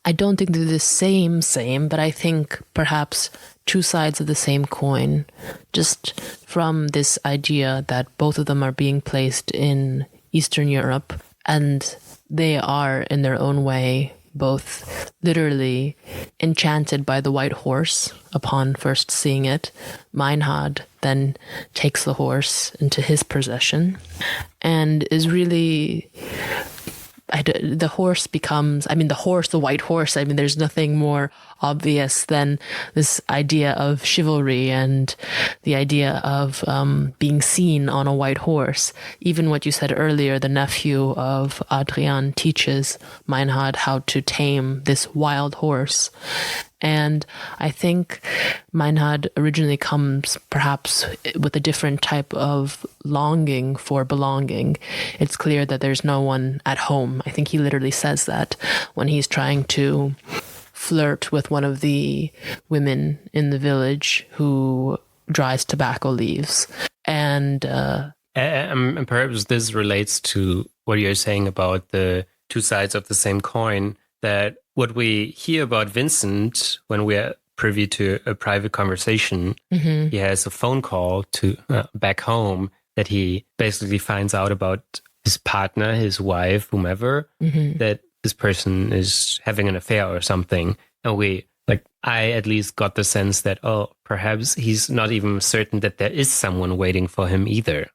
I don't think they're the same, but I think perhaps 2 sides of the same coin, just from this idea that both of them are being placed in Eastern Europe, and they are, in their own way, both literally enchanted by the white horse upon first seeing it. Meinhard then takes the horse into his possession and is really... the horse becomes, the white horse, there's nothing more obvious than this idea of chivalry and the idea of being seen on a white horse. Even what you said earlier, the nephew of Adrian teaches Meinhard how to tame this wild horse. And I think Meinhard originally comes perhaps with a different type of longing for belonging. It's clear that there's no one at home. I think he literally says that when he's trying to flirt with one of the women in the village who dries tobacco leaves. And perhaps this relates to what you're saying about the 2 sides of the same coin, that what we hear about Vincent when we are privy to a private conversation, he has a phone call to back home that he basically finds out about his partner, his wife, whomever, that this person is having an affair or something. And I at least got the sense that, perhaps he's not even certain that there is someone waiting for him either.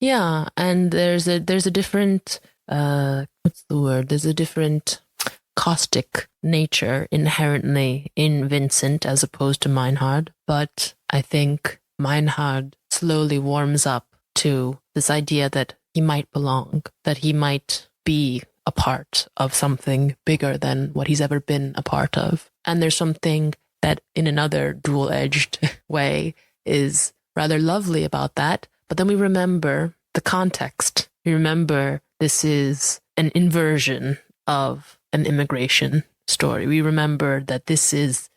Yeah, and there's a different, what's the word? There's a different caustic nature inherently in Vincent as opposed to Meinhard. But I think Meinhard slowly warms up to this idea that he might belong, that he might be a part of something bigger than what he's ever been a part of. And there's something that in another dual-edged way is rather lovely about that. But then we remember the context. We remember this is an inversion of an immigration story. We remember that this is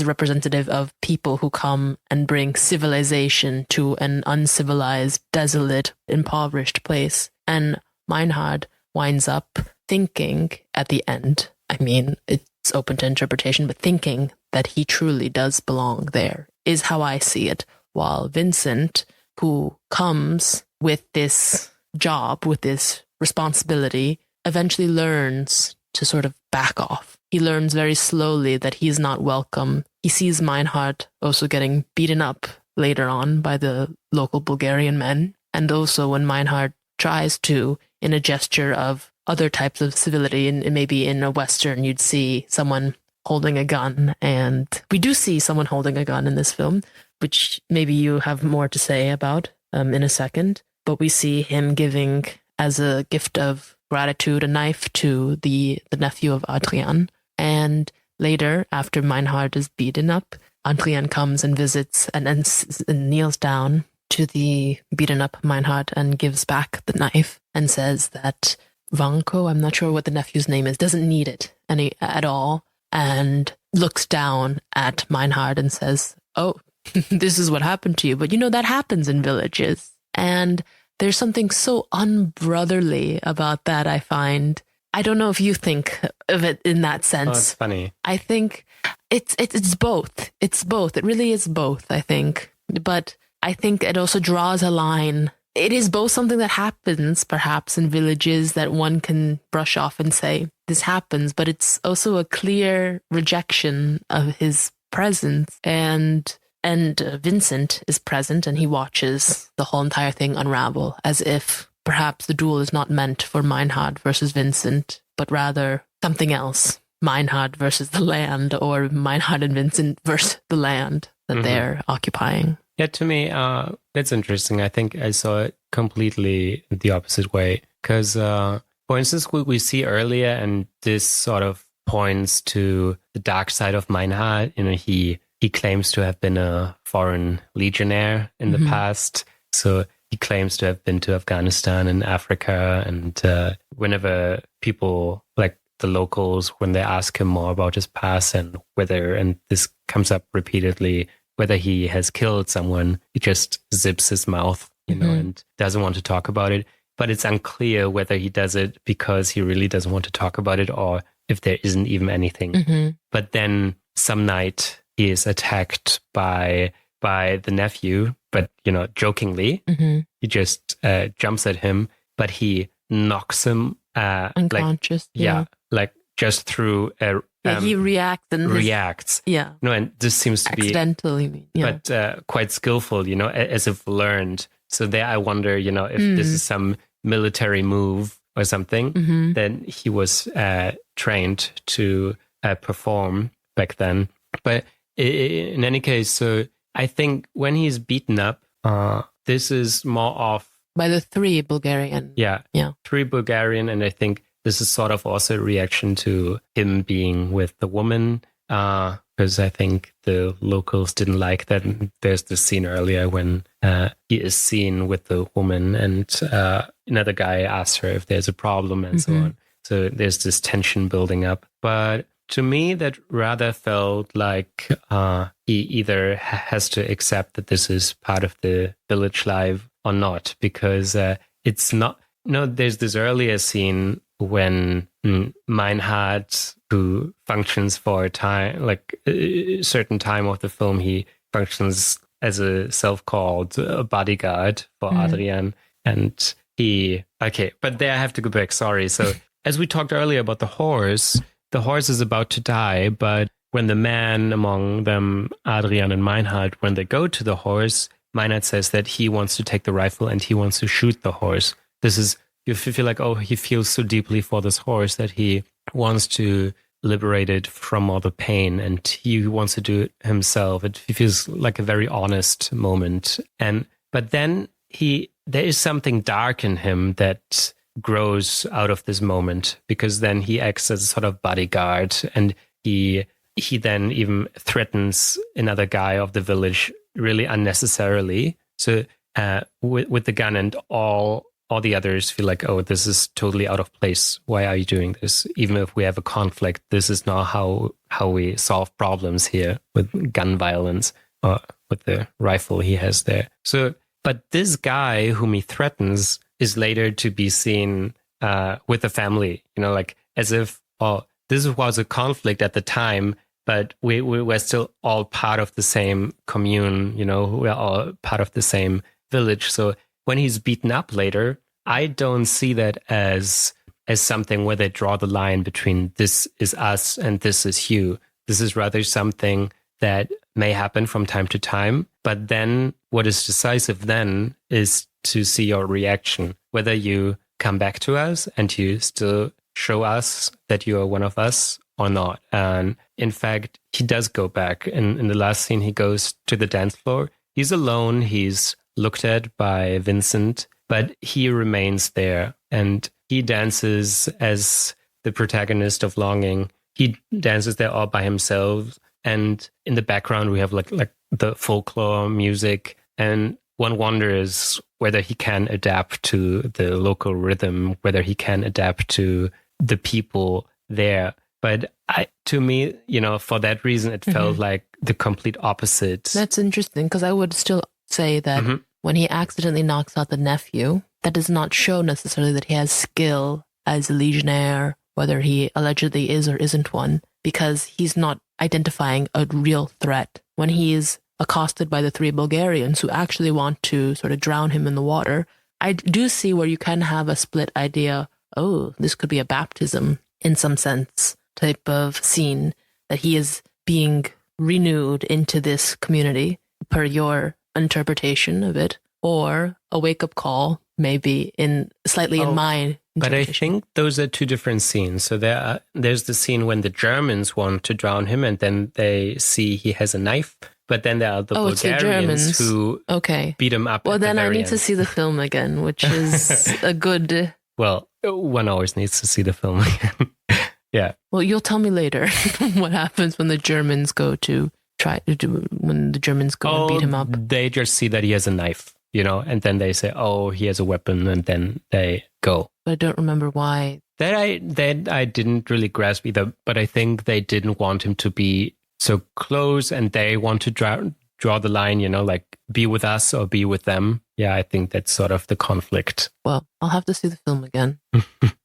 representative of people who come and bring civilization to an uncivilized, desolate, impoverished place. And Meinhard winds up thinking at the end, it's open to interpretation, but thinking that he truly does belong there is how I see it. While Vincent, who comes with this job, with this responsibility, eventually learns to sort of back off. He learns very slowly that he's not welcome. He sees Meinhard also getting beaten up later on by the local Bulgarian men. And also when Meinhard tries to, in a gesture of other types of civility, and maybe in a Western, you'd see someone holding a gun. And we do see someone holding a gun in this film, which maybe you have more to say about in a second. But we see him giving, as a gift of gratitude, a knife to the nephew of Adrian. And later, after Meinhard is beaten up, Adrian comes and visits and kneels down to the beaten up Meinhard and gives back the knife and says that Vanko, I'm not sure what the nephew's name is, doesn't need it at all, and looks down at Meinhard and says, oh, this is what happened to you. But that happens in villages. And there's something so unbrotherly about that, I find. I don't know if you think of it in that sense. Oh, it's funny. I think it's both. It's both. It really is both, I think. But I think it also draws a line. It is both something that happens, perhaps, in villages that one can brush off and say, this happens, but it's also a clear rejection of his presence. And Vincent is present, and he watches the whole entire thing unravel, as if perhaps the duel is not meant for Meinhard versus Vincent, but rather something else. Meinhard versus the land, or Meinhard and Vincent versus the land that they're occupying. Yeah, to me, that's interesting. I think I saw it completely the opposite way. Because, for instance, we see earlier, and this sort of points to the dark side of Meinhard. He claims to have been a foreign legionnaire in the past. So he claims to have been to Afghanistan and Africa. And whenever people, like the locals, when they ask him more about his past and this comes up repeatedly, whether he has killed someone, he just zips his mouth, and doesn't want to talk about it. But it's unclear whether he does it because he really doesn't want to talk about it, or if there isn't even anything. But then some night he is attacked by the nephew, but jokingly. He just jumps at him, but he knocks him unconscious. Like just through a he reacts. Yeah. No, and this seems to be accidentally, but quite skillful, as if learned. So there I wonder, if this is some military move or something, then he was trained to perform back then. But in any case, so I think when he's beaten up, this is more of... by the three Bulgarian. Yeah. Three Bulgarian, and I think this is sort of also a reaction to him being with the woman, because I think the locals didn't like that. There's this scene earlier when he is seen with the woman, and another guy asks her if there's a problem and so on. So there's this tension building up. But to me, that rather felt like he either has to accept that this is part of the village life or not, because it's not... there's this earlier scene when Meinhard, who functions for a time, like a certain time of the film, he functions as a self-called bodyguard for Adrian. And but there I have to go back, sorry. So as we talked earlier about the horse is about to die, but when the man among them, Adrian and Meinhard, when they go to the horse, Meinhard says that he wants to take the rifle and he wants to shoot the horse. This is... you feel like, he feels so deeply for this horse that he wants to liberate it from all the pain, and he wants to do it himself. It feels like a very honest moment. But then there is something dark in him that grows out of this moment, because then he acts as a sort of bodyguard, and he then even threatens another guy of the village really unnecessarily. So with the gun, and all the others feel like, this is totally out of place. Why are you doing this? Even if we have a conflict, this is not how we solve problems here with gun violence or with the rifle he has there. So, but this guy whom he threatens is later to be seen with the family, like as if, this was a conflict at the time, but we were still all part of the same commune, we're all part of the same village. So when he's beaten up later, I don't see that as something where they draw the line between this is us and this is you. This is rather something that may happen from time to time. But then what is decisive then is to see your reaction, whether you come back to us and you still show us that you are one of us or not. And in fact, he does go back. In the last scene, he goes to the dance floor. He's alone. He's looked at by Vincent, but he remains there. And he dances as the protagonist of Longing. He dances there all by himself. And in the background, we have like the folklore music. And one wonders whether he can adapt to the local rhythm, whether he can adapt to the people there. But to me, for that reason, it felt like the complete opposite. That's interesting, because I would still say that when he accidentally knocks out the nephew, that does not show necessarily that he has skill as a legionnaire, whether he allegedly is or isn't one, because he's not identifying a real threat. When he is accosted by the 3 Bulgarians who actually want to sort of drown him in the water, I do see where you can have a split idea. Oh, this could be a baptism in some sense type of scene, that he is being renewed into this community per your interpretation of it, or a wake-up call maybe in my but I think those are 2 different scenes. So there's the scene when the Germans want to drown him and then they see he has a knife, but then there are the Bulgarians who beat him up. Well, then I need end. to see the film again, which is a good... Well, one always needs to see the film again. Yeah. Well, you'll tell me later what happens when the Germans go and beat him up. They just see that he has a knife, and then they say, "Oh, he has a weapon," and then they go. But I don't remember why. That I didn't really grasp either. But I think they didn't want him to be so close, and they want to draw the line, like be with us or be with them. Yeah, I think that's sort of the conflict. Well, I'll have to see the film again.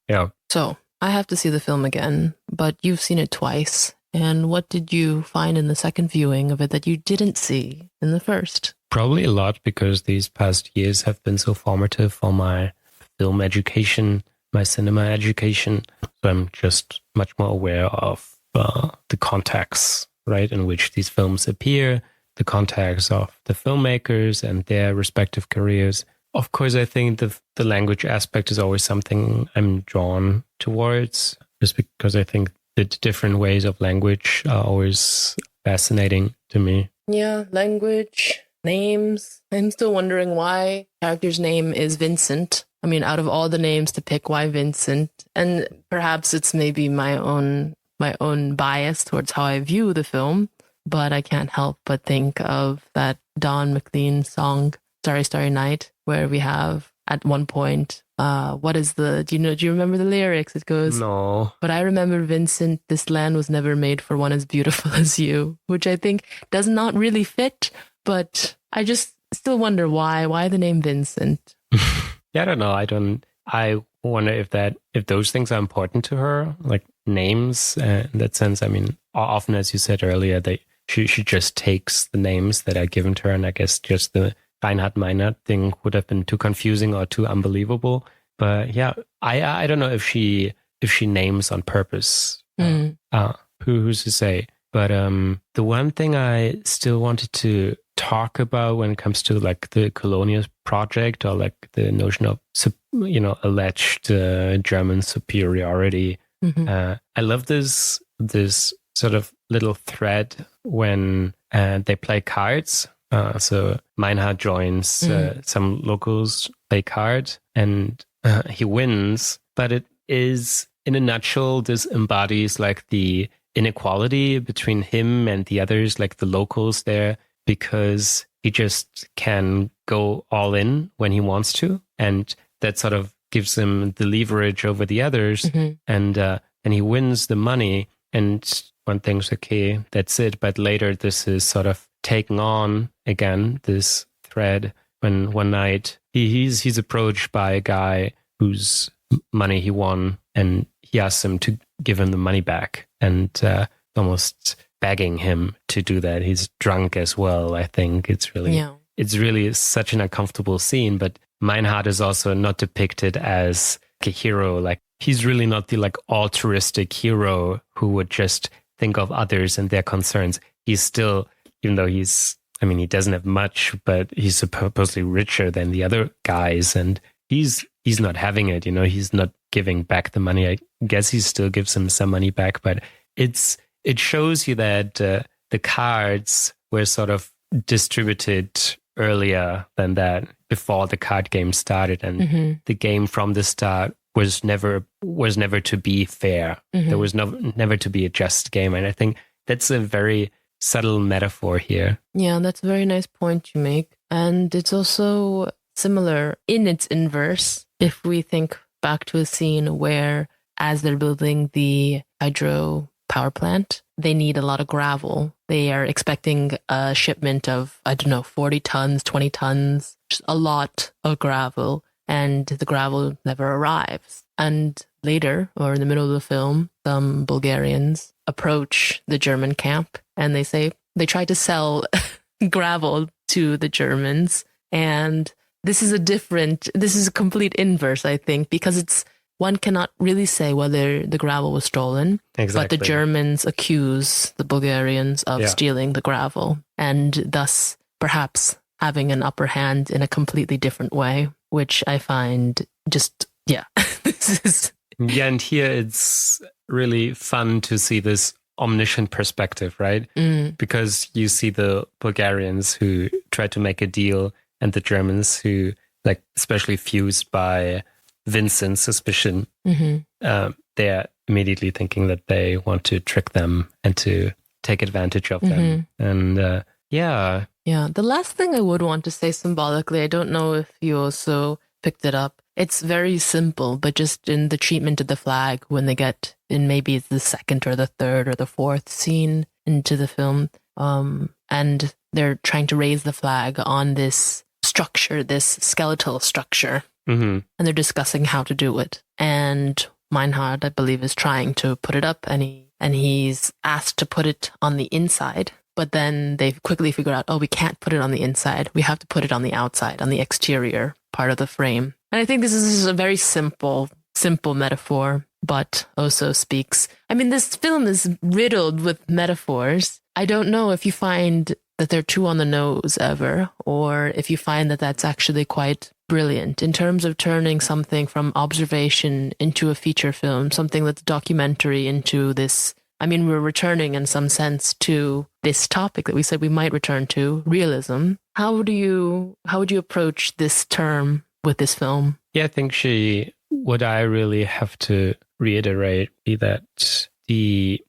Yeah. So I have to see the film again, but you've seen it twice. And what did you find in the second viewing of it that you didn't see in the first? Probably a lot, because these past years have been so formative for my film education, my cinema education. So I'm just much more aware of the context, right, in which these films appear, the context of the filmmakers and their respective careers. Of course, I think the language aspect is always something I'm drawn towards, just because I think the different ways of language are always fascinating to me. Yeah, language, names. I'm still wondering why character's name is Vincent. I mean, out of all the names to pick, why Vincent? And perhaps it's maybe my own bias towards how I view the film, but I can't help but think of that Don McLean song, Starry, Starry Night, where we have at one point, do you remember the lyrics? It goes, "No. But I remember, Vincent, this land was never made for one as beautiful as you," which I think does not really fit, but I just still wonder why the name Vincent. Yeah, I don't know. I wonder if those things are important to her, like names in that sense. I mean, often, as you said earlier, she just takes the names that are given to her, and I guess just the Reinhard Meinert thing would have been too confusing or too unbelievable. But yeah, I don't know if she names on purpose. Who's to say? But the one thing I still wanted to talk about when it comes to like the colonial project, or like the notion of alleged German superiority. I love this sort of little thread when they play cards. So Meinhard joins some locals, play cards, and he wins. But it is, in a nutshell, this embodies like the inequality between him and the others, like the locals there, because he just can go all in when he wants to, and that sort of gives him the leverage over the others, and he wins the money, and one thinks, okay, that's it. But later, this is sort of taken on again, this thread, when one night he's approached by a guy whose money he won, and he asks him to give him the money back, and almost begging him to do that. He's drunk as well. I think it's really such an uncomfortable scene. But Meinhard is also not depicted as a hero. Like, he's really not the like altruistic hero who would just think of others and their concerns. He's still, even though he doesn't have much, but he's supposedly richer than the other guys, and he's not having it. He's not giving back the money. I guess he still gives him some money back, but it's it shows you that the cards were sort of distributed earlier than that, before the card game started, and the game from the start was never to be fair. There was never to be a just game, and I think that's a very subtle metaphor here. Yeah, that's a very nice point you make, and it's also similar in its inverse. If we think back to a scene where, as they're building the hydro power plant, they need a lot of gravel. They are expecting a shipment of, 40 tons, 20 tons, just a lot of gravel, and the gravel never arrives. And later, or in the middle of the film, some Bulgarians approach the German camp and they try to sell gravel to the Germans. And this is a complete inverse, I think, because one cannot really say whether the gravel was stolen, exactly. But the Germans accuse the Bulgarians of stealing the gravel, and thus perhaps having an upper hand in a completely different way, which I find this is... Yeah, and here it's really fun to see this omniscient perspective, right? Because you see the Bulgarians who try to make a deal, and the Germans who, like, especially fused by Vincent's suspicion, they're immediately thinking that they want to trick them and to take advantage of them. And the last thing I would want to say symbolically, I don't know if you also picked it up, it's very simple, but just in the treatment of the flag, when they get in, maybe it's the second or the third or the fourth scene into the film, and they're trying to raise the flag on this structure, this skeletal structure. And they're discussing how to do it. And Meinhard, I believe, is trying to put it up, and he's asked to put it on the inside. But then they quickly figure out, we can't put it on the inside. We have to put it on the outside, on the exterior part of the frame. And I think this is a very simple metaphor, but also speaks. I mean, this film is riddled with metaphors. I don't know if you find that they're too on the nose ever, or if you find that that's actually quite brilliant in terms of turning something from observation into a feature film, something that's documentary into this. I mean, we're returning in some sense to this topic that we said we might return to, realism. How would you approach this term with this film? Yeah, I think what I really have to reiterate is that the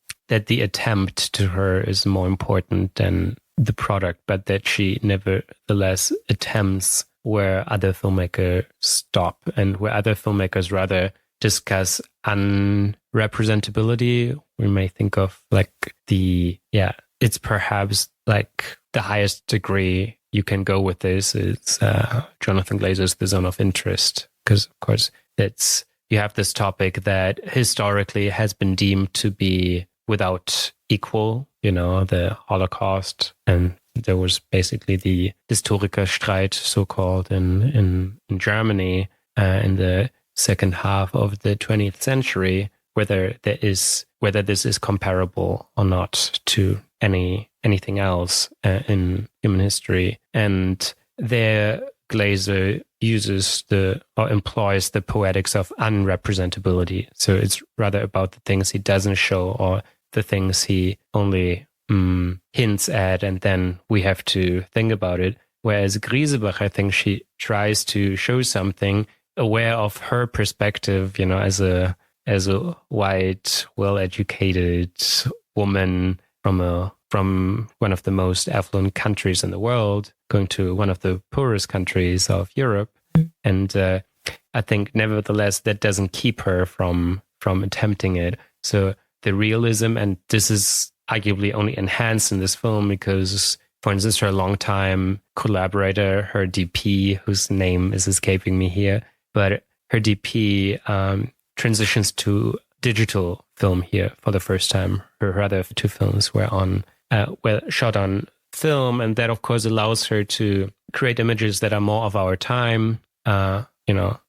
attempt to her is more important than the product, but that she nevertheless attempts where other filmmakers stop, and where other filmmakers rather discuss unrepresentability. We may think of it's perhaps like the highest degree you can go with this is Jonathan Glazer's The Zone of Interest, because of course you have this topic that historically has been deemed to be without equal, the Holocaust, and there was basically the Historikerstreit, so-called, in Germany in the second half of the 20th century, whether this is comparable or not to anything else in human history. And there Glaser employs the poetics of unrepresentability. So it's rather about the things he doesn't show, or the things he only hints at, and then we have to think about it. Whereas Grisebach, I think she tries to show something, aware of her perspective, as a white, well-educated woman from one of the most affluent countries in the world, going to one of the poorest countries of Europe. And I think nevertheless that doesn't keep her from attempting it. So the realism, and this is arguably only enhanced in this film because, for instance, her longtime collaborator, her DP, whose name is escaping me here, but her DP transitions to digital film here for the first time. Her other two films were shot on film, and that of course allows her to create images that are more of our time, that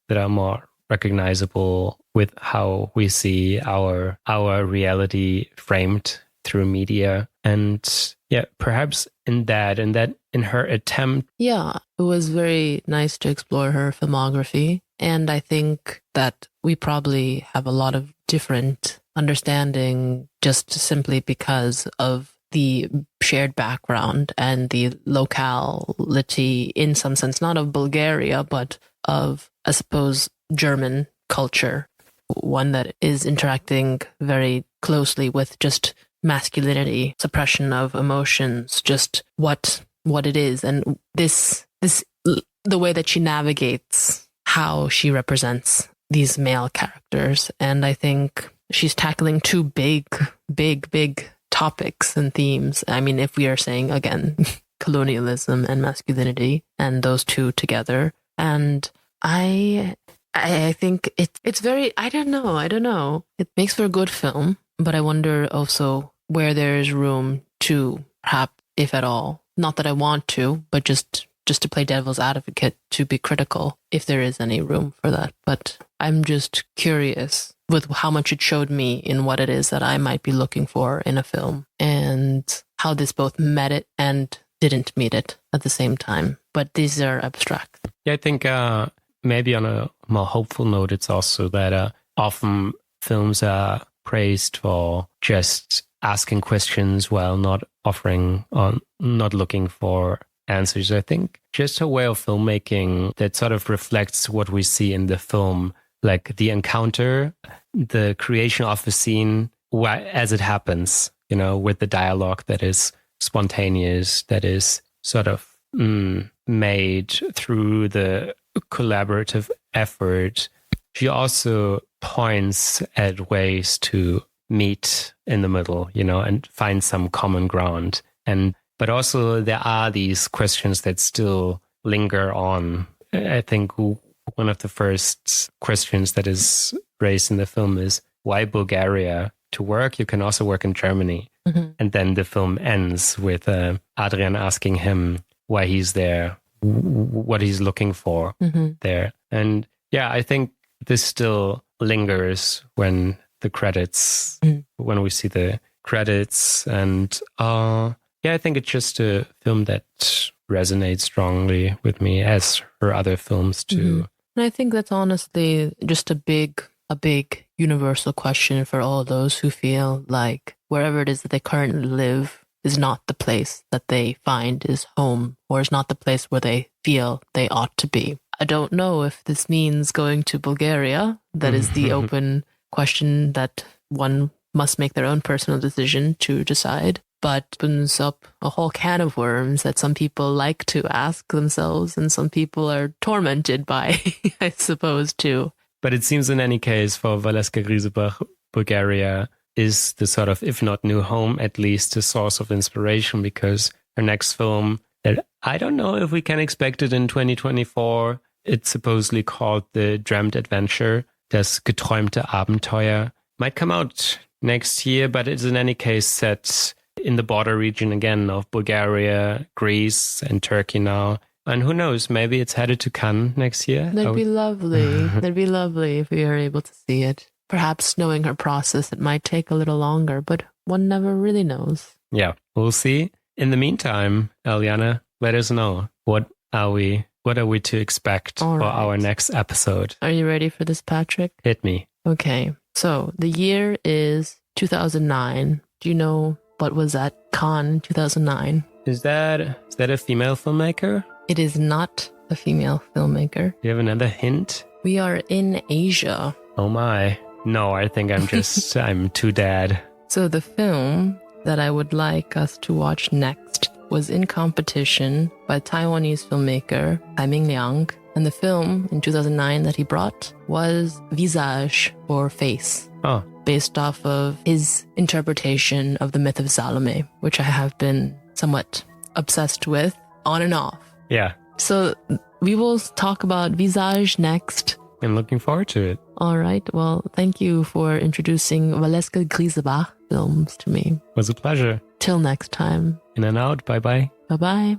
are more recognizable with how we see our reality framed through media. And perhaps in her attempt. Yeah, it was very nice to explore her filmography. And I think that we probably have a lot of different understanding just simply because of the shared background and the locality, in some sense, not of Bulgaria, but of, I suppose, German culture, one that is interacting very closely with just masculinity, suppression of emotions, just what it is, and this the way that she navigates how she represents these male characters. And I think she's tackling two big topics and themes. I mean, if we are saying again colonialism and masculinity and those two together, and I think it's very, I don't know. It makes for a good film, but I wonder also where there is room to, perhaps, if at all, not that I want to, but just to play devil's advocate, to be critical, if there is any room for that. But I'm just curious with how much it showed me in what it is that I might be looking for in a film, and how this both met it and didn't meet it at the same time. But these are abstract. Yeah, I think maybe on a more hopeful note, it's also that often films are praised for just asking questions while not offering or not looking for answers. I think just a way of filmmaking that sort of reflects what we see in the film, like the encounter, the creation of a scene as it happens, with the dialogue that is spontaneous, that is sort of made through the collaborative effort. She also points at ways to meet in the middle, and find some common ground. But also there are these questions that still linger on. I think one of the first questions that is raised in the film is, why Bulgaria? To work, you can also work in Germany. Mm-hmm. And then the film ends with Adrian asking him why he's there, what he's looking for there. And yeah, I think this still lingers when the credits, when we see the credits. And yeah, I think it's just a film that resonates strongly with me, as her other films too. And I think that's honestly just a big universal question for all those who feel like wherever it is that they currently live is not the place that they find is home, or is not the place where they feel they ought to be. I don't know if this means going to Bulgaria. That is the open question that one must make their own personal decision to decide, but opens up a whole can of worms that some people like to ask themselves and some people are tormented by, I suppose, too. But it seems in any case for Valeska Grisebach, Bulgaria is the sort of, if not new home, at least a source of inspiration, because her next film, that I don't know if we can expect it in 2024, it's supposedly called The Dreamt Adventure, Das geträumte Abenteuer, might come out next year, but it's in any case set in the border region again of Bulgaria, Greece, and Turkey now. And who knows, maybe it's headed to Cannes next year. That'd be lovely. That'd be lovely if we are able to see it. Perhaps knowing her process, it might take a little longer, but one never really knows. Yeah, we'll see. In the meantime, Eliana, let us know. What are we to expect for our next episode? Are you ready for this, Patrick? Hit me. Okay, so the year is 2009. Do you know what was at Cannes 2009? Is that a female filmmaker? It is not a female filmmaker. Do you have another hint? We are in Asia. Oh my. No, I think I'm too dead. So the film that I would like us to watch next was in competition by Taiwanese filmmaker Hai Ming Liang. And the film in 2009 that he brought was Visage, or Face. Oh. Based off of his interpretation of the myth of Salome, which I have been somewhat obsessed with on and off. Yeah. So we will talk about Visage next. I'm looking forward to it. All right. Well, thank you for introducing Valeska Grisebach films to me. It was a pleasure. Till next time. In and out. Bye-bye. Bye-bye.